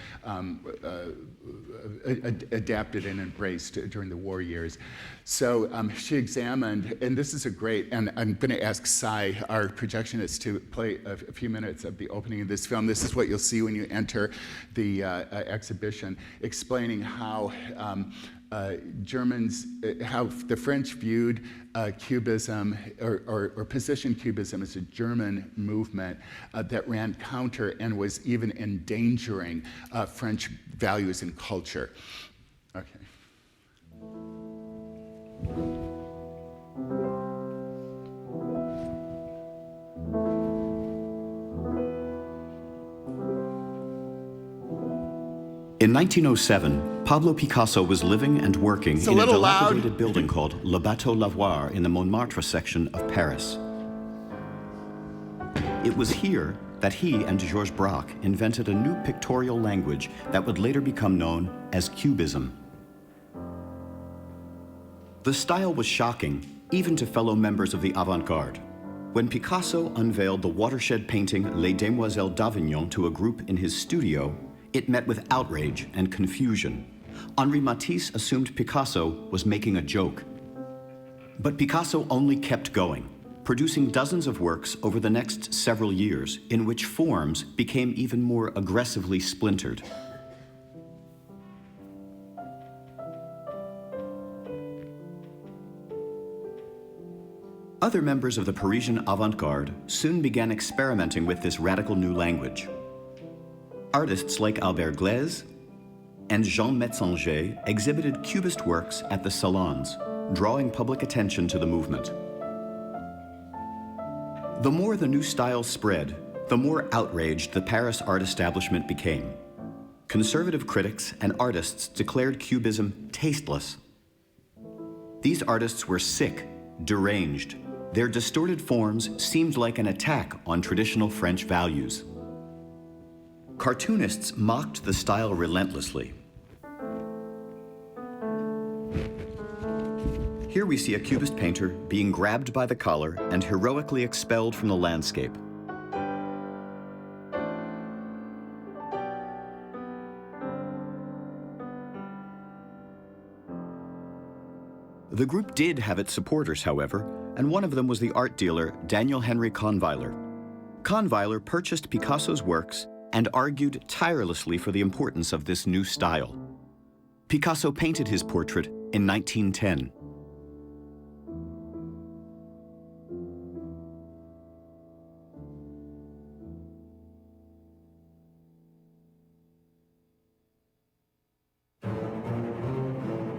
adapted and embraced during the war years. So she examined, and this is a great, and I'm going to ask Sai, our projectionist, to play a few minutes of the opening of this film. This is what you'll see when you enter the exhibition, explaining how Germans, how the French viewed Cubism, or positioned Cubism as a German movement that ran counter and was even endangering French values and culture. Okay. In 1907, Pablo Picasso was living and working in a dilapidated building called Le Bateau Lavoir in the Montmartre section of Paris. It was here that he and Georges Braque invented a new pictorial language that would later become known as Cubism. The style was shocking, even to fellow members of the avant-garde. When Picasso unveiled the watershed painting Les Demoiselles d'Avignon to a group in his studio, it met with outrage and confusion. Henri Matisse assumed Picasso was making a joke. But Picasso only kept going, producing dozens of works over the next several years in which forms became even more aggressively splintered. Other members of the Parisian avant-garde soon began experimenting with this radical new language. Artists like Albert Glaise and Jean Metzinger exhibited Cubist works at the salons, drawing public attention to the movement. The more the new style spread, the more outraged the Paris art establishment became. Conservative critics and artists declared Cubism tasteless. These artists were sick, deranged. Their distorted forms seemed like an attack on traditional French values. Cartoonists mocked the style relentlessly. Here we see a Cubist painter being grabbed by the collar and heroically expelled from the landscape. The group did have its supporters, however, and one of them was the art dealer Daniel Henry Kahnweiler. Kahnweiler purchased Picasso's works and argued tirelessly for the importance of this new style. Picasso painted his portrait in 1910.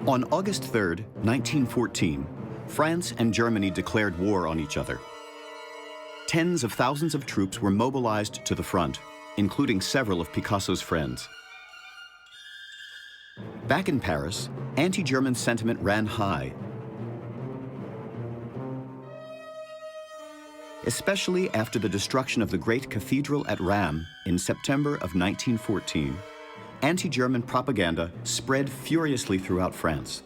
On August 3, 1914, France and Germany declared war on each other. Tens of thousands of troops were mobilized to the front, including several of Picasso's friends. Back in Paris, anti-German sentiment ran high, especially after the destruction of the great cathedral at Rheims in September of 1914. Anti-German propaganda spread furiously throughout France.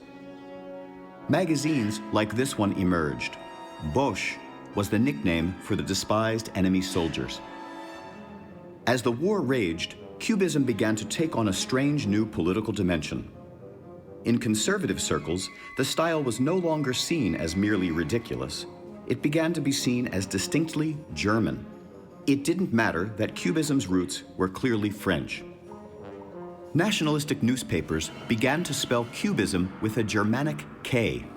Magazines like this one emerged. Boche was the nickname for the despised enemy soldiers. As the war raged, Cubism began to take on a strange new political dimension. In conservative circles, the style was no longer seen as merely ridiculous. It began to be seen as distinctly German. It didn't matter that Cubism's roots were clearly French. Nationalistic newspapers began to spell Cubism with a Germanic K.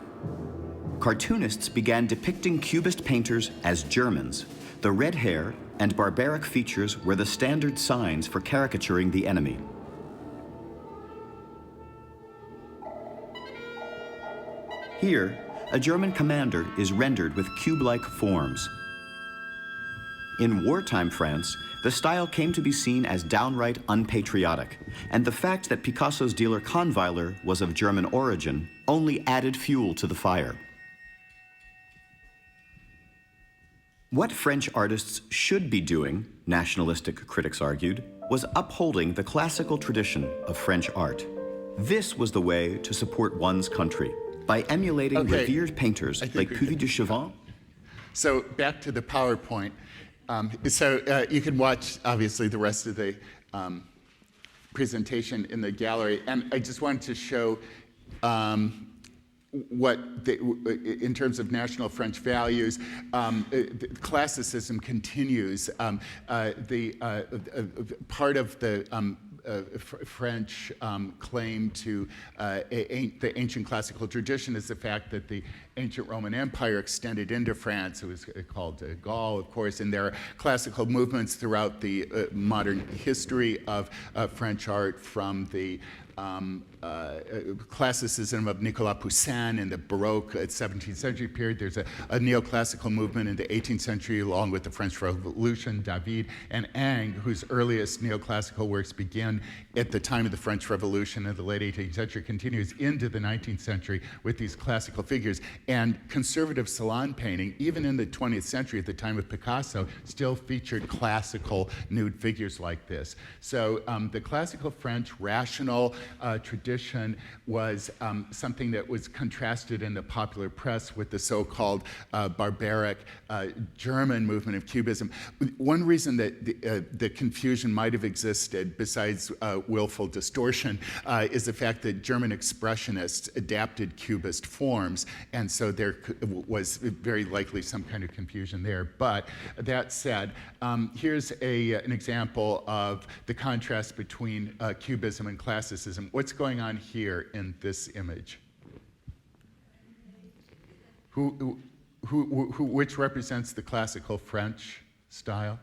Cartoonists began depicting Cubist painters as Germans. The red hair and barbaric features were the standard signs for caricaturing the enemy. Here, a German commander is rendered with cube-like forms. In wartime France, the style came to be seen as downright unpatriotic, and the fact that Picasso's dealer Kahnweiler was of German origin only added fuel to the fire. What French artists should be doing, nationalistic critics argued, was upholding the classical tradition of French art. This was the way to support one's country, by emulating revered painters like Puvis de Chavannes. So back to the PowerPoint. You can watch, obviously, the rest of the presentation in the gallery. And I just wanted to show in terms of national French values, classicism continues. Part of the French claim to the ancient classical tradition is the fact that the ancient Roman Empire extended into France. It was called Gaul, of course, and there are classical movements throughout the modern history of French art, from the classicism of Nicolas Poussin in the Baroque 17th century period. There's a neoclassical movement in the 18th century, along with the French Revolution. David and Ingres, whose earliest neoclassical works begin at the time of the French Revolution in the late 18th century, continues into the 19th century with these classical figures. And conservative salon painting, even in the 20th century at the time of Picasso, still featured classical nude figures like this. So the classical French rational tradition was something that was contrasted in the popular press with the so-called barbaric German movement of Cubism. One reason that the confusion might have existed, besides willful distortion, is the fact that German expressionists adapted Cubist forms, and so there was very likely some kind of confusion there. But that said, here's an example of the contrast between Cubism and classicism. What's going on here in this image? Which represents the classical French style?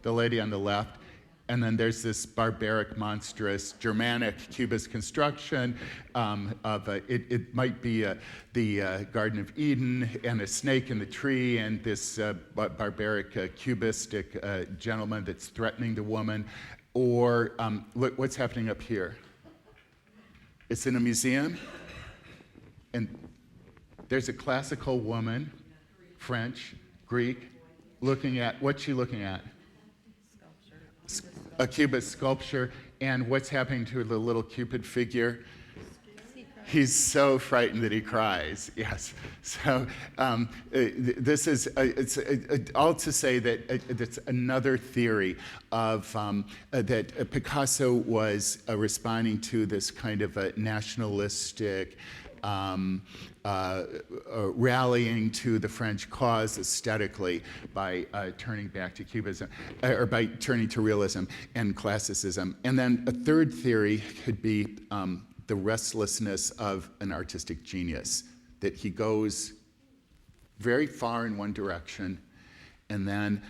The lady on the left. And then there's this barbaric, monstrous, Germanic Cubist construction it might be the Garden of Eden and a snake in the tree and this barbaric cubistic gentleman that's threatening the woman. Or look what's happening up here. It's in a museum, and there's a classical woman, French, Greek, looking at, what's she looking at? A Cubist sculpture. And what's happening to the little Cupid figure? He's so frightened that he cries. Yes. So this is it's all to say that it's another theory of that Picasso was responding to this kind of a nationalistic rallying to the French cause aesthetically by turning back to Cubism, or by turning to realism and classicism. And then a third theory could be the restlessness of an artistic genius, that he goes very far in one direction, and then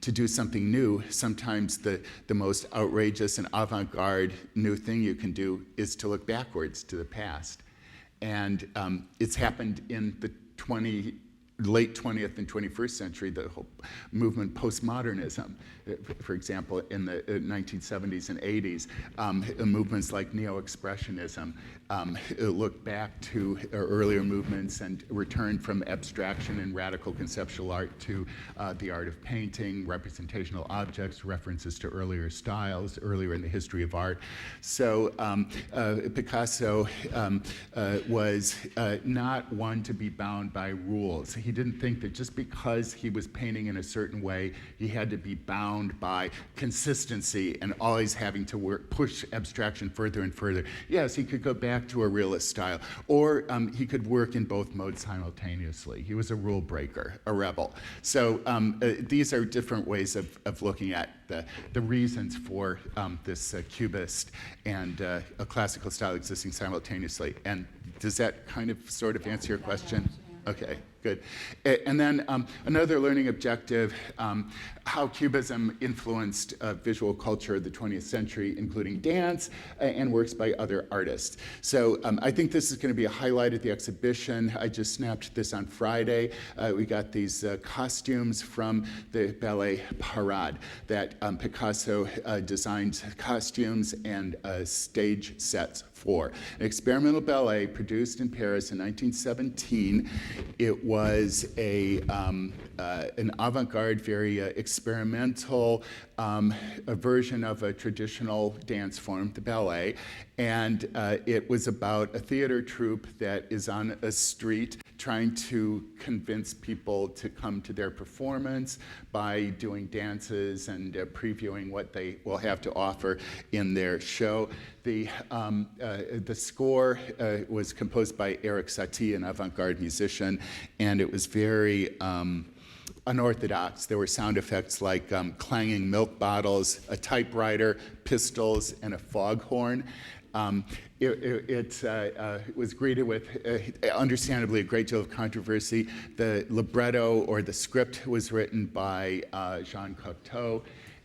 to do something new, sometimes the most outrageous and avant-garde new thing you can do is to look backwards to the past. And it's happened in the late 20th and 21st century, the whole movement postmodernism, for example, in the 1970s and 80s, movements like neo-expressionism look back to earlier movements and return from abstraction and radical conceptual art to the art of painting, representational objects, references to earlier styles, earlier in the history of art. So Picasso was not one to be bound by rules. He didn't think that just because he was painting in a certain way, he had to be bound by consistency and always having to push abstraction further and further. Yes, he could go back to a realist style, or he could work in both modes simultaneously. He was a rule breaker, a rebel. So these are different ways of looking at the reasons for this cubist and a classical style existing simultaneously. And does that kind of sort of answer your question? Okay, good. And then another learning objective, how Cubism influenced visual culture of the 20th century, including dance and works by other artists. So I think this is going to be a highlight at the exhibition. I just snapped this on Friday. We got these costumes from the ballet Parade that Picasso designed costumes and stage sets for. An experimental ballet produced in Paris in 1917. It was an avant-garde, very experimental version of a traditional dance form, the ballet. And it was about a theater troupe that is on a street trying to convince people to come to their performance by doing dances and previewing what they will have to offer in their show. The score was composed by Eric Satie, an avant-garde musician, and it was very unorthodox. There were sound effects like clanging milk bottles, a typewriter, pistols, and a foghorn. It was greeted with, understandably, a great deal of controversy. The libretto or the script was written by Jean Cocteau.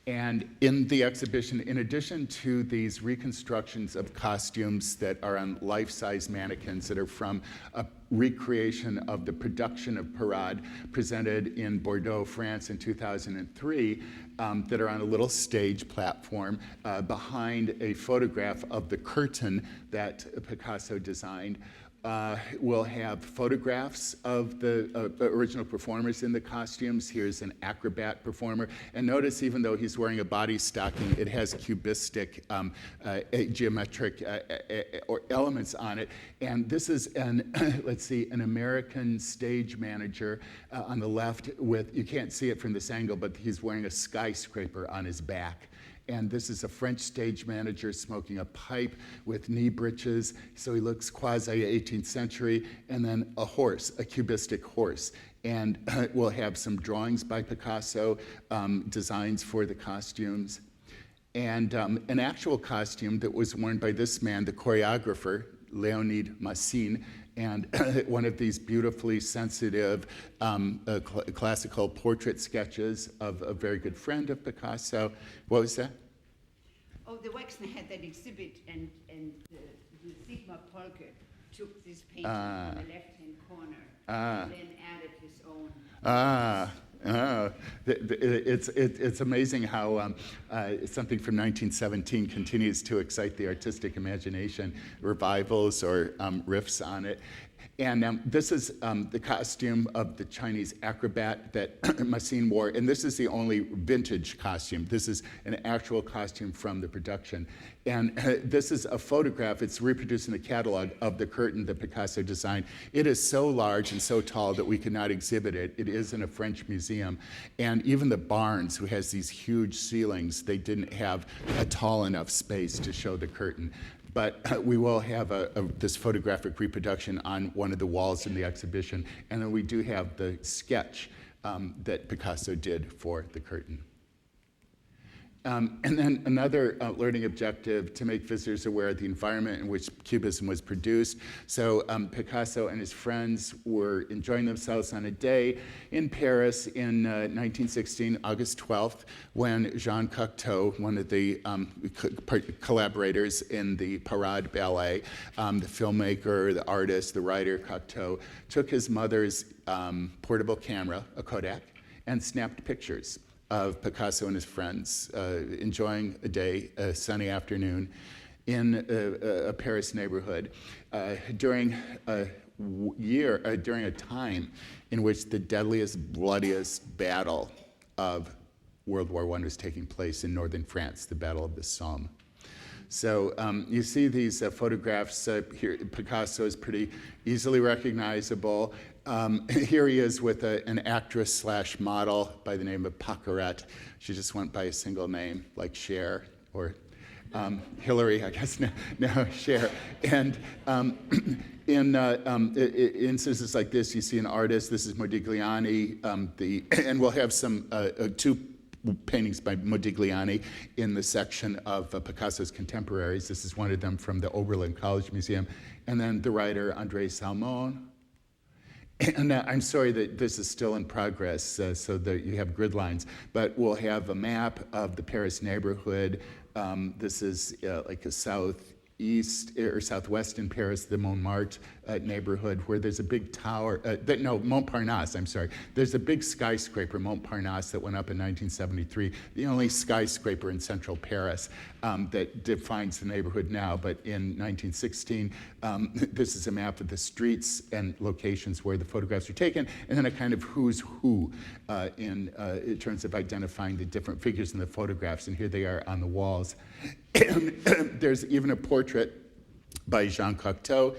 And in the exhibition, in addition to these reconstructions of costumes that are on life-size mannequins that are from a recreation of the production of Parade presented in Bordeaux, France in 2003, that are on a little stage platform behind a photograph of the curtain that Picasso designed. We'll have photographs of the original performers in the costumes. Here's an acrobat performer. And notice, even though he's wearing a body stocking, it has cubistic geometric or elements on it. And this is an, let's see, an American stage manager on the left with, you can't see it from this angle, but he's wearing a skyscraper on his back. And this is a French stage manager smoking a pipe with knee breeches, so he looks quasi-18th century, and then a horse, a cubistic horse. And we'll have some drawings by Picasso, designs for the costumes, and an actual costume that was worn by this man, the choreographer, Leonid Massine, and one of these beautifully sensitive classical portrait sketches of a very good friend of Picasso. What was that? Oh, the Wexner had that exhibit, and the Sigmar Polke took this painting on the left-hand corner and then added his own. It's amazing how something from 1917 continues to excite the artistic imagination, revivals or riffs on it. And this is the costume of the Chinese acrobat that Massine wore, and this is the only vintage costume. This is an actual costume from the production. And this is a photograph, it's reproduced in the catalog, of the curtain that Picasso designed. It is so large and so tall that we could not exhibit it. It is in a French museum. And even the Barnes, who has these huge ceilings, they didn't have a tall enough space to show the curtain. But we will have this photographic reproduction on one of the walls in the exhibition. And then we do have the sketch that Picasso did for the curtain. And then another learning objective to make visitors aware of the environment in which Cubism was produced. So Picasso and his friends were enjoying themselves on a day in Paris in 1916, August 12th, when Jean Cocteau, one of the collaborators in the Parade Ballet, the filmmaker, the artist, the writer, Cocteau, took his mother's portable camera, a Kodak, and snapped pictures of Picasso and his friends enjoying a day, a sunny afternoon in a Paris neighborhood during a time in which the deadliest, bloodiest battle of World War I was taking place in northern France, the Battle of the Somme. So you see these photographs here. Picasso is pretty easily recognizable. Here he is with an actress slash model by the name of Paquerette. She just went by a single name, like Cher or Hillary, I guess. No, Cher. And in instances like this, you see an artist. This is Modigliani, and we'll have some two paintings by Modigliani in the section of Picasso's contemporaries. This is one of them from the Oberlin College Museum. And then the writer André Salmon. And I'm sorry that this is still in progress, so that you have grid lines, but we'll have a map of the Paris neighborhood. This is like a southeast or southwest in Paris, the Montmartre neighborhood, where there's a big tower, Montparnasse, I'm sorry. There's a big skyscraper, Montparnasse, that went up in 1973, the only skyscraper in central Paris that defines the neighborhood now. But in 1916, this is a map of the streets and locations where the photographs were taken, and then a kind of who's who in terms of identifying the different figures in the photographs, and here they are on the walls. And there's even a portrait by Jean Cocteau,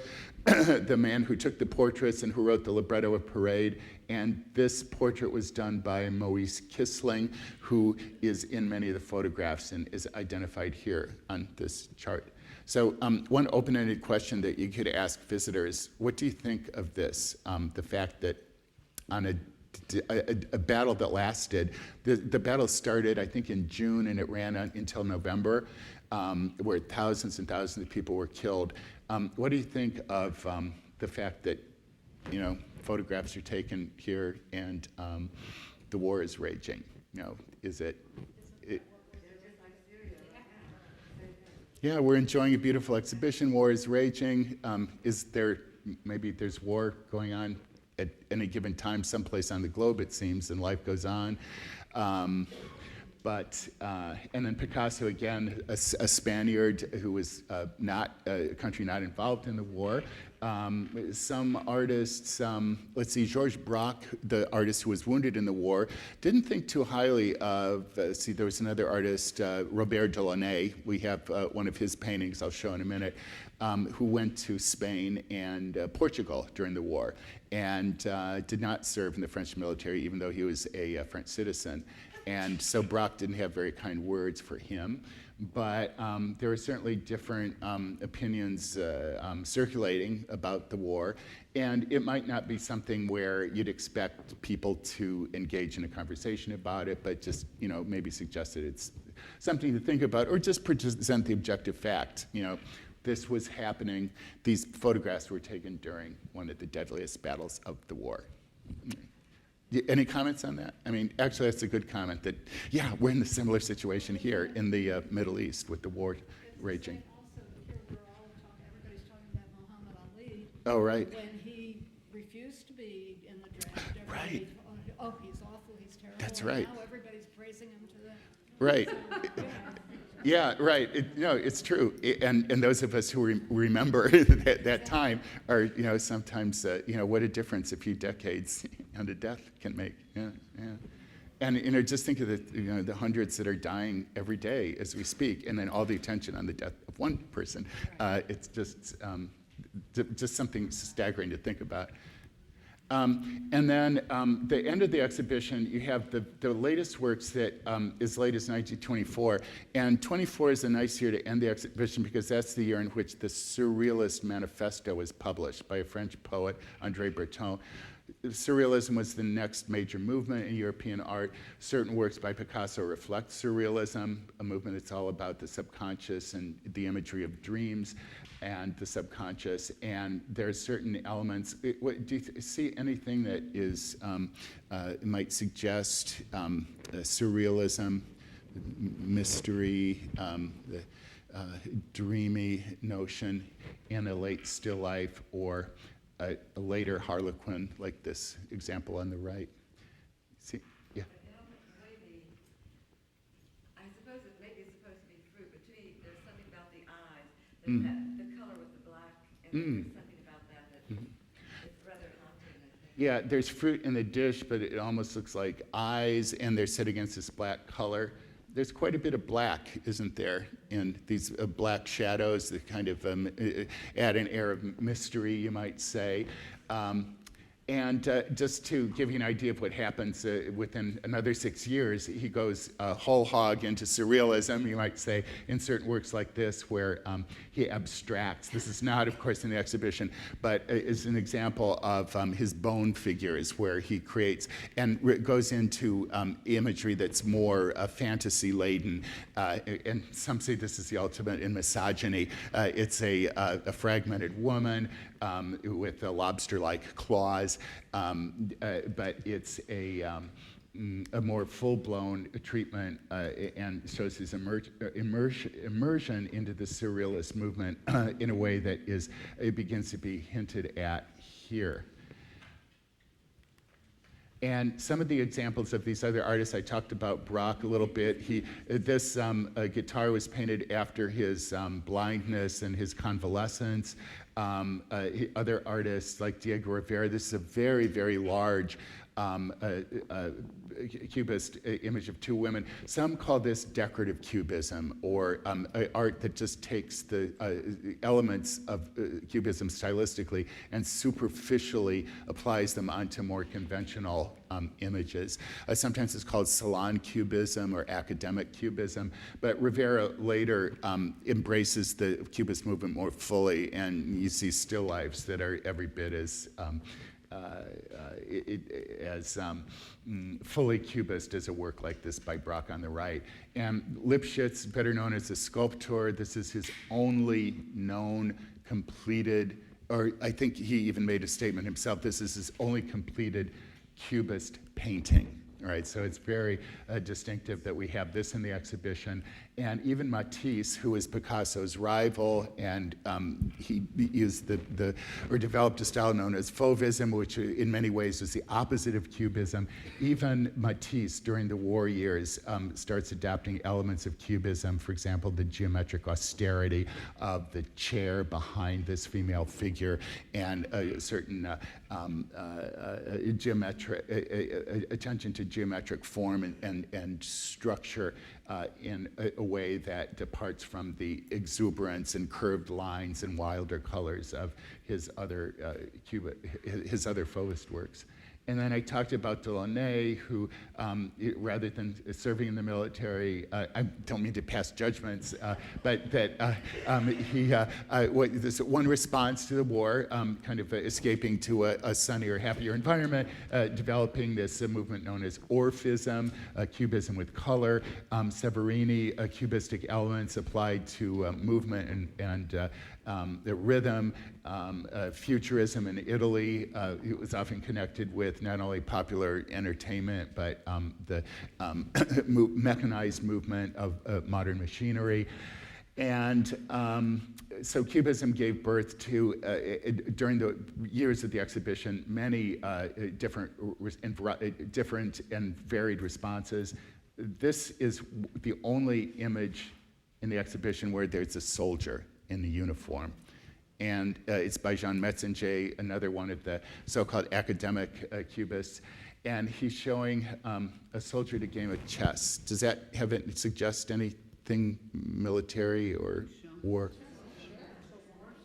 the man who took the portraits and who wrote the libretto of Parade. And this portrait was done by Maurice Kissling, who is in many of the photographs and is identified here on this chart. So one open-ended question that you could ask visitors: what do you think of this? The fact that on a battle that lasted, the battle started, I think, in June, and it ran until November, where thousands and thousands of people were killed. What do you think of the fact that, photographs are taken here and the war is raging? Is it? Yeah, we're enjoying a beautiful exhibition. War is raging. Is there, maybe there's war going on at any given time someplace on the globe, it seems, and life goes on. And then Picasso, again, a Spaniard who was not a country not involved in the war. Some artists, let's see, Georges Braque, the artist who was wounded in the war, didn't think too highly of, there was another artist, Robert Delaunay. We have one of his paintings I'll show in a minute, who went to Spain and Portugal during the war and did not serve in the French military, even though he was a French citizen. And so Braque didn't have very kind words for him. But there are certainly different opinions circulating about the war, and it might not be something where you'd expect people to engage in a conversation about it, but just maybe suggest that it's something to think about, or just present the objective fact. This was happening. These photographs were taken during one of the deadliest battles of the war. Any comments on that? I mean, actually, that's a good comment that, yeah, we're in a similar situation here in the Middle East with the war raging. Also, here everybody's talking about Muhammad Ali. Oh, right. When he refused to be in the draft, Right. oh, he's awful, he's terrible. That's right. And now everybody's praising him to the... Right. Yeah, right. It's true. And those of us who remember that time are, sometimes, what a difference a few decades and a death can make. Yeah, yeah. And just think of the hundreds that are dying every day as we speak, and then all the attention on the death of one person. It's just something staggering to think about. And then the end of the exhibition, you have the latest works that as late as 1924. And 24 is a nice year to end the exhibition because that's the year in which the Surrealist Manifesto was published by a French poet, André Breton. Surrealism was the next major movement in European art. Certain works by Picasso reflect surrealism, a movement that's all about the subconscious and the imagery of dreams and the subconscious. And there's certain elements. Do you see anything that is might suggest surrealism, mystery, the dreamy notion in a late still life, or a later Harlequin, like this example on the right? See, yeah. I suppose it maybe it's supposed to be fruit, but to me, there's something about the eyes, the color with the black, and there's something about that it's rather haunting, I think. Yeah, there's fruit in the dish, but it almost looks like eyes, and they're set against this black color. There's quite a bit of black, isn't there, in these black shadows that kind of add an air of mystery, you might say. And just to give you an idea of what happens within another 6 years, he goes whole hog into surrealism, you might say, in certain works like this, where he abstracts. This is not, of course, in the exhibition, but is an example of his bone figures, where he creates and goes into imagery that's more fantasy-laden. And some say this is the ultimate in misogyny. It's a fragmented woman with lobster-like claws, but it's a more full-blown treatment and shows his immersion into the surrealist movement in a way that it begins to be hinted at here. And some of the examples of these other artists, I talked about Braque a little bit. This guitar was painted after his blindness and his convalescence. Other artists like Diego Rivera, this is a very, very large Cubist image of two women. Some call this decorative cubism, or art that just takes the elements of cubism stylistically and superficially applies them onto more conventional images. Sometimes it's called salon cubism or academic cubism, but Rivera later embraces the Cubist movement more fully, and you see still lifes that are every bit as fully Cubist as a work like this by Braque on the right. And Lipschitz, better known as a sculptor, this is his only known completed, or I think he even made a statement himself, this is his only completed Cubist painting. All right, so it's very distinctive that we have this in the exhibition. And even Matisse, who is Picasso's rival, and he used or developed a style known as Fauvism, which in many ways was the opposite of Cubism. Even Matisse, during the war years, starts adapting elements of Cubism. For example, the geometric austerity of the chair behind this female figure, and a certain attention to geometric form and structure in a way that departs from the exuberance and curved lines and wilder colors of his other Fauvist works. And then I talked about Delaunay, who, rather than serving in the military, I don't mean to pass judgments, but that this one response to the war, kind of escaping to a sunnier, happier environment, developing this movement known as Orphism, Cubism with color. Severini, Cubistic elements applied to movement and the rhythm. Futurism in Italy, it was often connected with not only popular entertainment, but the mechanized movement of modern machinery. And so Cubism gave birth to, during the years of the exhibition, many different and varied responses. This is the only image in the exhibition where there's a soldier in the uniform. And it's by Jean Metzinger, another one of the so-called academic Cubists. And he's showing a soldier at a game of chess. Does that suggest anything military or war?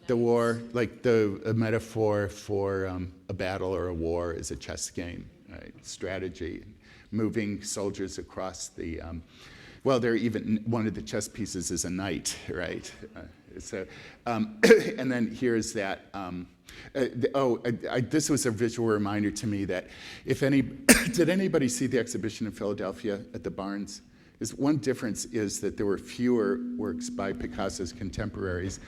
The war, like a metaphor for a battle or a war is a chess game, right? Strategy, moving soldiers across the, well, they're even, one of the chess pieces is a knight, right? So, and then here's that. This was a visual reminder to me that if any, did anybody see the exhibition in Philadelphia at the Barnes? One difference is that there were fewer works by Picasso's contemporaries,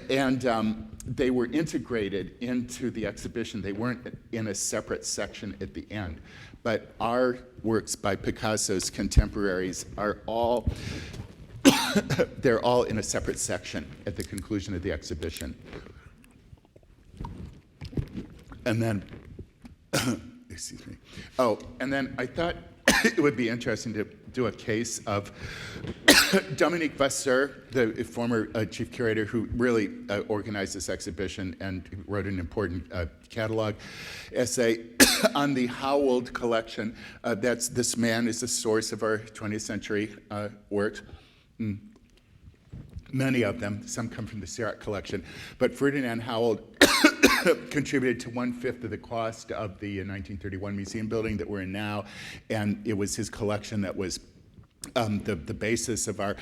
and they were integrated into the exhibition. They weren't in a separate section at the end. But our works by Picasso's contemporaries are all, they're all in a separate section at the conclusion of the exhibition. And then, excuse me. Oh, and then I thought it would be interesting to do a case of Dominique Vasseur, the former chief curator who really organized this exhibition and wrote an important catalog essay on the Howald collection. This man is the source of our 20th century works. Many of them, some come from the Serac collection, but Ferdinand Howald contributed to 1/5 of the cost of the 1931 museum building that we're in now, and it was his collection that was the basis of our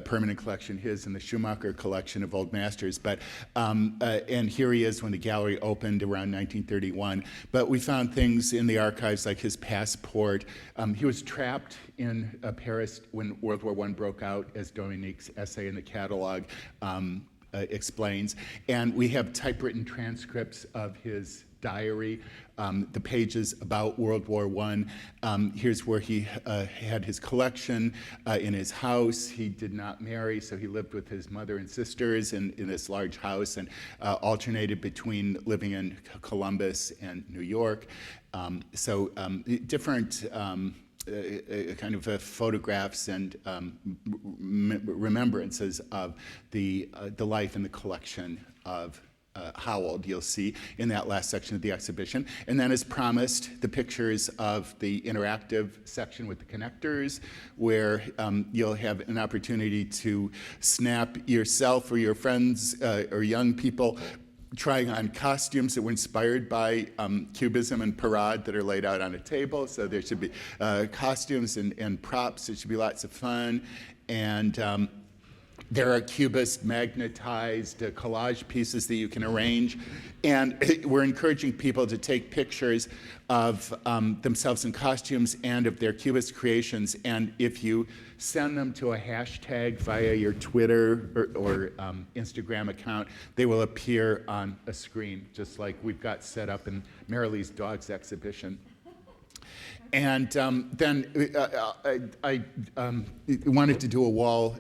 permanent collection, his and the Schumacher collection of old masters. But and here he is when the gallery opened around 1931. But we found things in the archives like his passport. He was trapped in Paris when World War I broke out, as Dominique's essay in the catalog explains. And we have typewritten transcripts of his diary, the pages about World War I. Here's where he had his collection in his house. He did not marry, so he lived with his mother and sisters in this large house and alternated between living in Columbus and New York. Different kind of photographs and remembrances of the life and the collection of Howald, you'll see in that last section of the exhibition. And then, as promised, the pictures of the interactive section with the connectors, where you'll have an opportunity to snap yourself or your friends or young people trying on costumes that were inspired by Cubism and Parade that are laid out on a table. So there should be costumes and props. There should be lots of fun. And there are Cubist magnetized collage pieces that you can arrange. And we're encouraging people to take pictures of themselves in costumes and of their Cubist creations. And if you send them to a hashtag via your Twitter or Instagram account, they will appear on a screen, just like we've got set up in Marilee's Dogs exhibition. And then I wanted to do a wall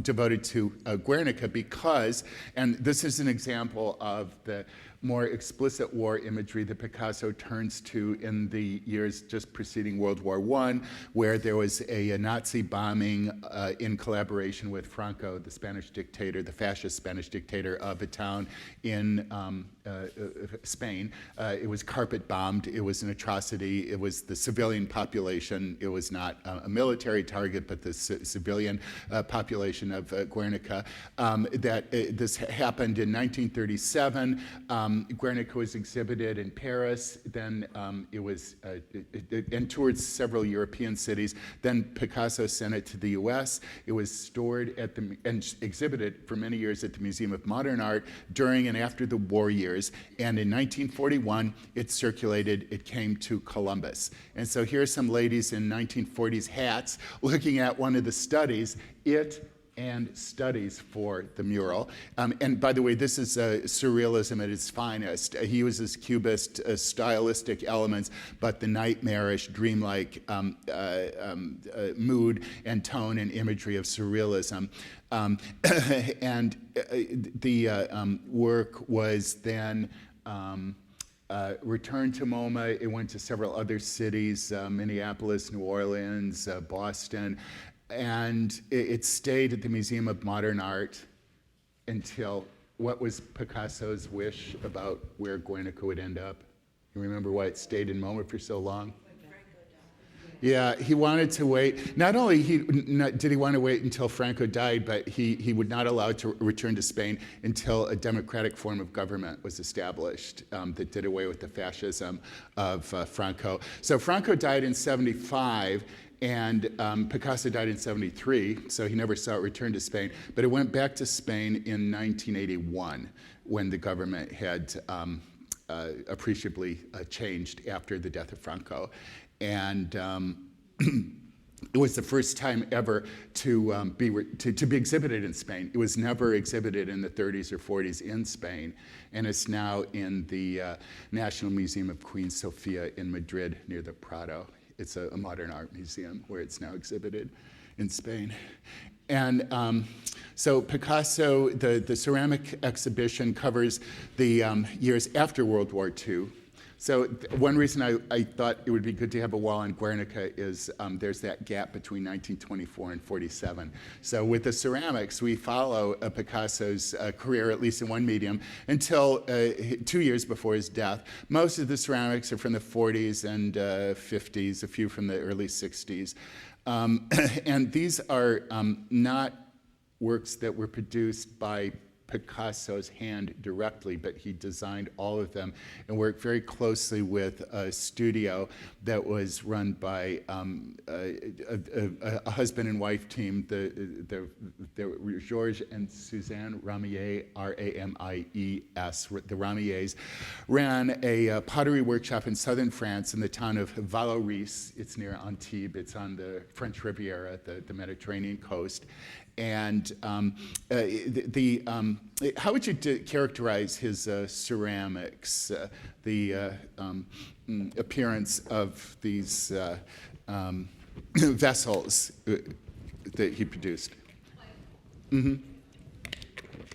devoted to Guernica because, and this is an example of the more explicit war imagery that Picasso turns to in the years just preceding World War I, where there was a Nazi bombing in collaboration with Franco, the Spanish dictator, the fascist Spanish dictator of a town in Spain. It was carpet bombed. It was an atrocity. It was the civilian population. It was not a military target, but the civilian population of Guernica. This happened in 1937. Guernica was exhibited in Paris, then it was, and towards several European cities. Then Picasso sent it to the US. It was stored at and exhibited for many years at the Museum of Modern Art during and after the war years. And in 1941, it circulated, it came to Columbus. And so here are some ladies in 1940s hats looking at one of the studies, and studies for the mural. And by the way, this is surrealism at its finest. He uses Cubist stylistic elements, but the nightmarish, dreamlike mood and tone and imagery of surrealism. And the work was then returned to MoMA. It went to several other cities, Minneapolis, New Orleans, Boston. And it stayed at the Museum of Modern Art until, what was Picasso's wish about where Guernica would end up? You remember why it stayed in MoMA for so long? Yeah, he wanted to wait. Not only did he want to wait until Franco died, but he would not allow it to return to Spain until a democratic form of government was established that did away with the fascism of Franco. So Franco died in 1975. And Picasso died in 73, so he never saw it return to Spain. But it went back to Spain in 1981 when the government had appreciably changed after the death of Franco. And it was the first time ever to be exhibited in Spain. It was never exhibited in the 30s or 40s in Spain, and it's now in the National Museum of Queen Sofia in Madrid near the Prado. It's a modern art museum where it's now exhibited in Spain. And so Picasso, the ceramic exhibition covers the years after World War II. So one reason I thought it would be good to have a wall in Guernica is there's that gap between 1924 and 47. So with the ceramics, we follow Picasso's career, at least in one medium, until 2 years before his death. Most of the ceramics are from the 40s and 50s, a few from the early 60s. And these are not works that were produced by Picasso's hand directly, but he designed all of them and worked very closely with a studio that was run by a husband and wife team, the Georges and Suzanne Ramier, R-A-M-I-E-S. The Ramiers ran a pottery workshop in southern France in the town of Vallauris. It's near Antibes. It's on the French Riviera, the Mediterranean coast. And how would you characterize his ceramics, the appearance of these vessels that he produced? Mm-hmm.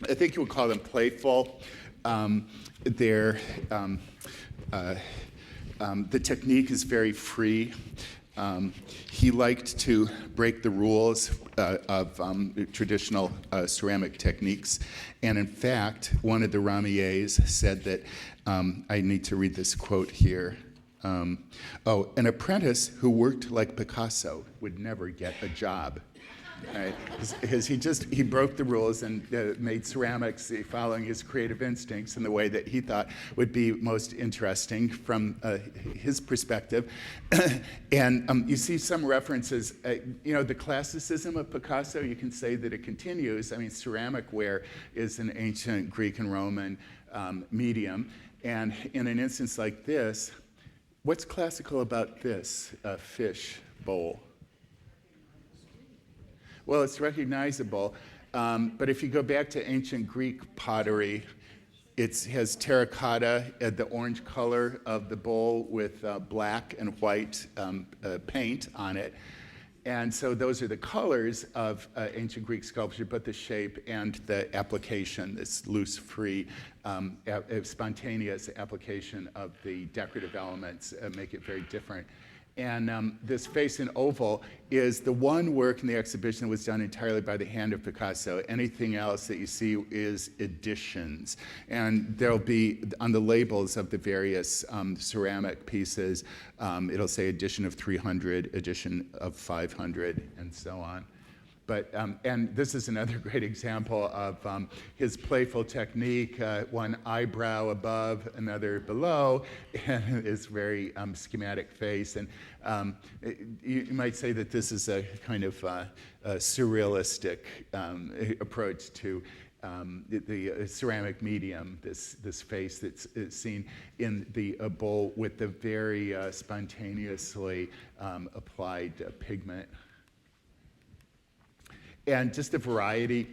I think you would call them playful. The technique is very free. He liked to break the rules of traditional ceramic techniques. And in fact, one of the Ramiers said that, I need to read this quote here. An apprentice who worked like Picasso would never get a job. Right? Because he broke the rules and made ceramics following his creative instincts in the way that he thought would be most interesting from his perspective. And you see some references, the classicism of Picasso, you can say that it continues. I mean, ceramic ware is an ancient Greek and Roman medium. And in an instance like this, what's classical about this fish bowl? Well, it's recognizable, but if you go back to ancient Greek pottery, it has terracotta, the orange color of the bowl with black and white paint on it. And so those are the colors of ancient Greek sculpture, but the shape and the application, this loose, free, spontaneous application of the decorative elements make it very different. And this face in oval is the one work in the exhibition that was done entirely by the hand of Picasso. Anything else that you see is additions. And there'll be, on the labels of the various ceramic pieces, it'll say edition of 300, edition of 500, and so on. But, and this is another great example of his playful technique, one eyebrow above, another below, and his very schematic face. And you might say that this is a kind of surrealistic approach to the ceramic medium, this face that's seen in the bowl with the very spontaneously applied pigment. And just a variety.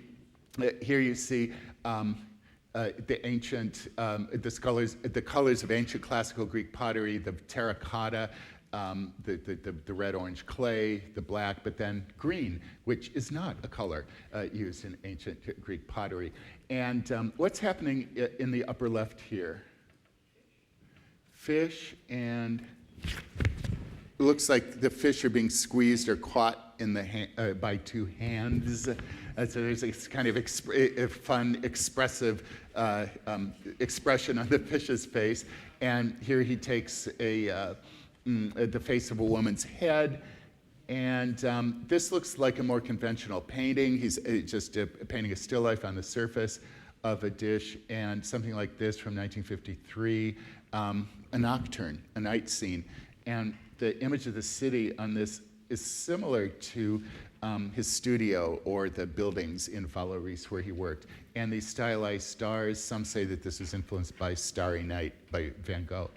Here you see the ancient, the colors of ancient classical Greek pottery, the terracotta, the red-orange clay, the black, but then green, which is not a color used in ancient Greek pottery. And what's happening in the upper left here? Fish, and it looks like the fish are being squeezed or caught in the by two hands. So there's this kind of fun, expressive expression on the fish's face. And here he takes the face of a woman's head. And this looks like a more conventional painting. He's just painting a still life on the surface of a dish. And something like this from 1953, a nocturne, a night scene. And the image of the city on this is similar to his studio or the buildings in Vallauris where he worked. And these stylized stars, some say that this was influenced by Starry Night by Van Gogh.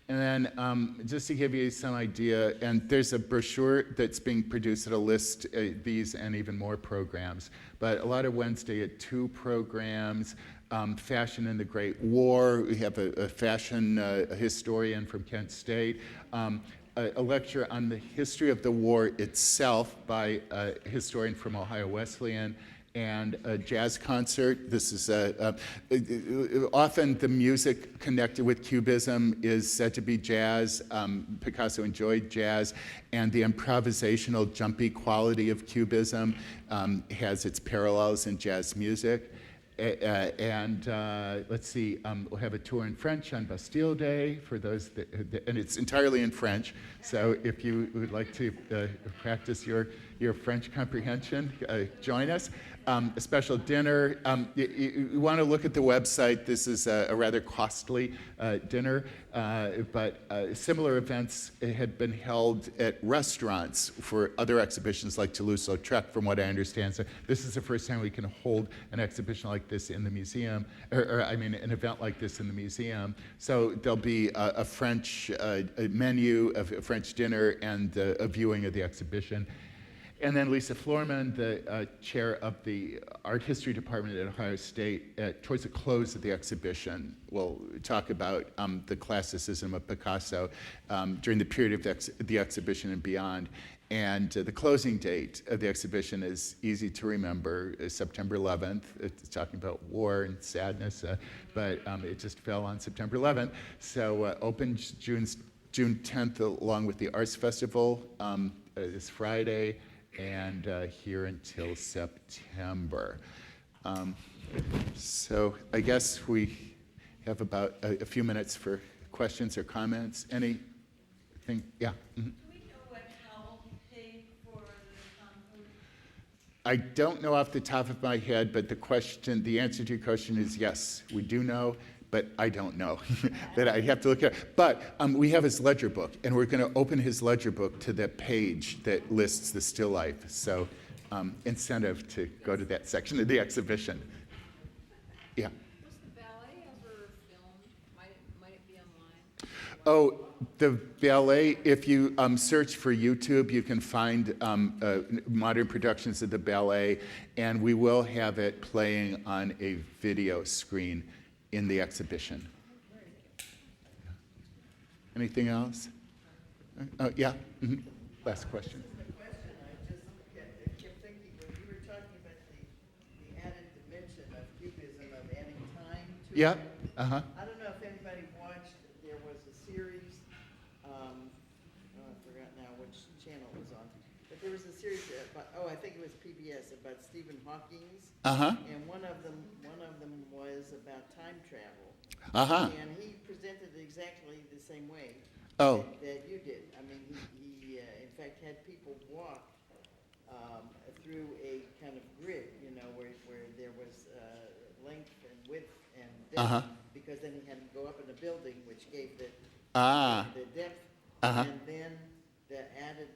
And then just to give you some idea, and there's a brochure that's being produced that'll list these and even more programs. But a lot of Wednesday at 2 programs, Fashion in the Great War. We have a fashion historian from Kent State. A lecture on the history of the war itself by a historian from Ohio Wesleyan, and a jazz concert. This is often the music connected with Cubism is said to be jazz. Picasso enjoyed jazz, and the improvisational, jumpy quality of Cubism has its parallels in jazz music. Let's see, we'll have a tour in French on Bastille Day for those that, and it's entirely in French. So if you would like to practice your French comprehension, join us. A special dinner. You want to look at the website. This is a rather costly dinner, but similar events had been held at restaurants for other exhibitions like Toulouse-Lautrec, from what I understand. So this is the first time we can hold an exhibition like this in the museum, or I mean, an event like this in the museum. So there'll be a French menu, a French dinner, and a viewing of the exhibition. And then Lisa Florman, the chair of the art history department at Ohio State, towards the close of the exhibition, will talk about the classicism of Picasso during the period of the exhibition and beyond. And the closing date of the exhibition is easy to remember, September 11th. It's talking about war and sadness, but it just fell on September 11th. So open June 10th along with the Arts Festival this Friday, and here until September. So I guess we have about a few minutes for questions or comments. Anything? Yeah. Mm-hmm. Do we know what Howell paid for the concert? I don't know off the top of my head, but the answer to your question is yes, we do know, but I don't know. That I have to look at. But we have his ledger book, and we're going to open his ledger book to the page that lists the still life. So incentive to go to that section of the exhibition. Yeah. Was the ballet ever filmed? Might it be online? Oh, the ballet, if you search for YouTube, you can find modern productions of the ballet, and we will have it playing on a video screen in the exhibition. Anything else? Yeah? Mm-hmm. Last question. The question, I just kept thinking, when you were talking about the added dimension of Cubism, of adding time to Yeah? it. Uh-huh. I don't know if anybody watched, there was a series, I forgot now which channel it was on, but there was a series about, I think it was PBS, about Stephen Hawking's. Uh-huh. And one of them was about time travel. Uh-huh. And he presented it exactly the same way Oh. that you did. I mean, he in fact had people walk through a kind of grid, where there was length and width and depth. Uh-huh. Because then he had to go up in a building, which gave the depth. Uh-huh. And then the added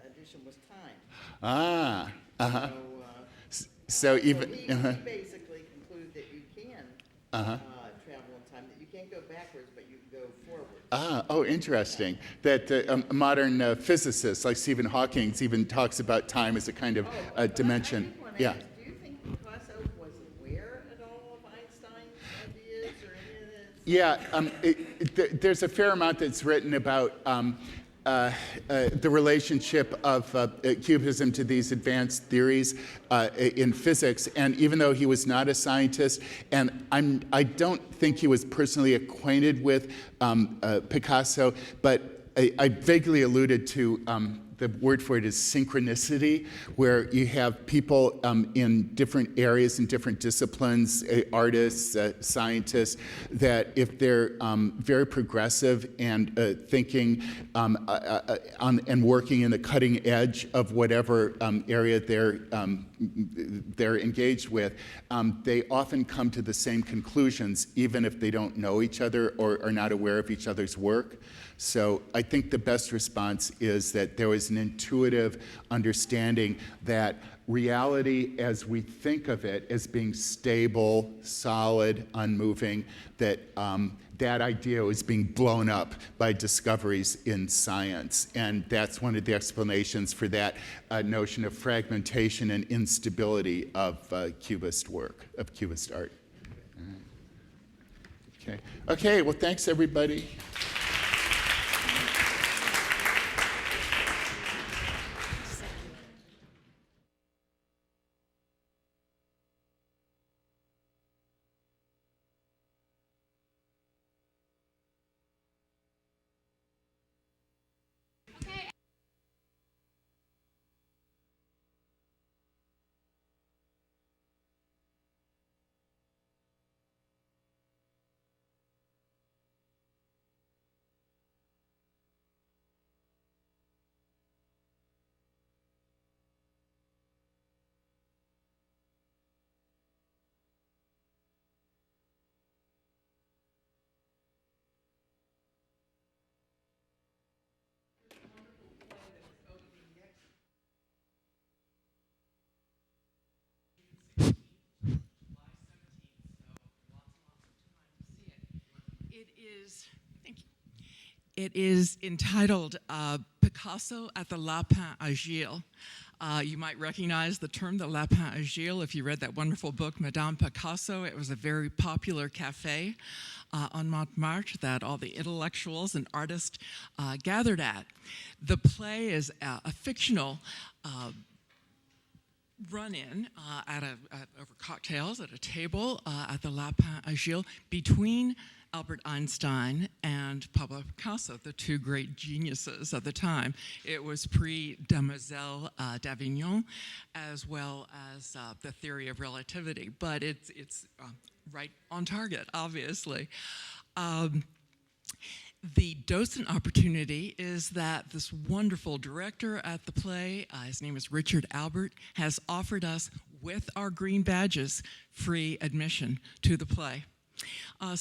addition was time. Ah. Uh-huh. So So even. he Uh-huh. basically concluded that you can Uh-huh. travel in time, that you can't go backwards, but you can go forward. Oh, interesting. That modern physicists like Stephen Hawking even talks about time as a kind of dimension. I did want to Yeah. ask, do you think Picasso was aware at all of Einstein's ideas or any of this? Yeah, there's a fair amount that's written about the relationship of Cubism to these advanced theories in physics. And even though he was not a scientist, and I don't think he was personally acquainted with Picasso, but I vaguely alluded to the word for it is synchronicity, where you have people in different areas and different disciplines, artists, scientists, that if they're very progressive and thinking and working in the cutting edge of whatever area they're engaged with, they often come to the same conclusions, even if they don't know each other or are not aware of each other's work. So I think the best response is that there was an intuitive understanding that reality as we think of it as being stable, solid, unmoving, that that idea is being blown up by discoveries in science. And that's one of the explanations for that notion of fragmentation and instability of Cubist work, of Cubist art. All right. Okay, well, thanks, everybody. It is, thank you. It is entitled Picasso at the Lapin Agile. You might recognize the term, the Lapin Agile, if you read that wonderful book, Madame Picasso. It was a very popular cafe on Montmartre that all the intellectuals and artists gathered at. The play is a fictional run-in over cocktails at a table at the Lapin Agile between Albert Einstein and Pablo Picasso, the two great geniuses of the time. It was pre-Demoiselle d'Avignon, as well as the theory of relativity, but it's right on target, obviously. The docent opportunity is that this wonderful director at the play, his name is Richard Albert, has offered us, with our green badges, free admission to the play.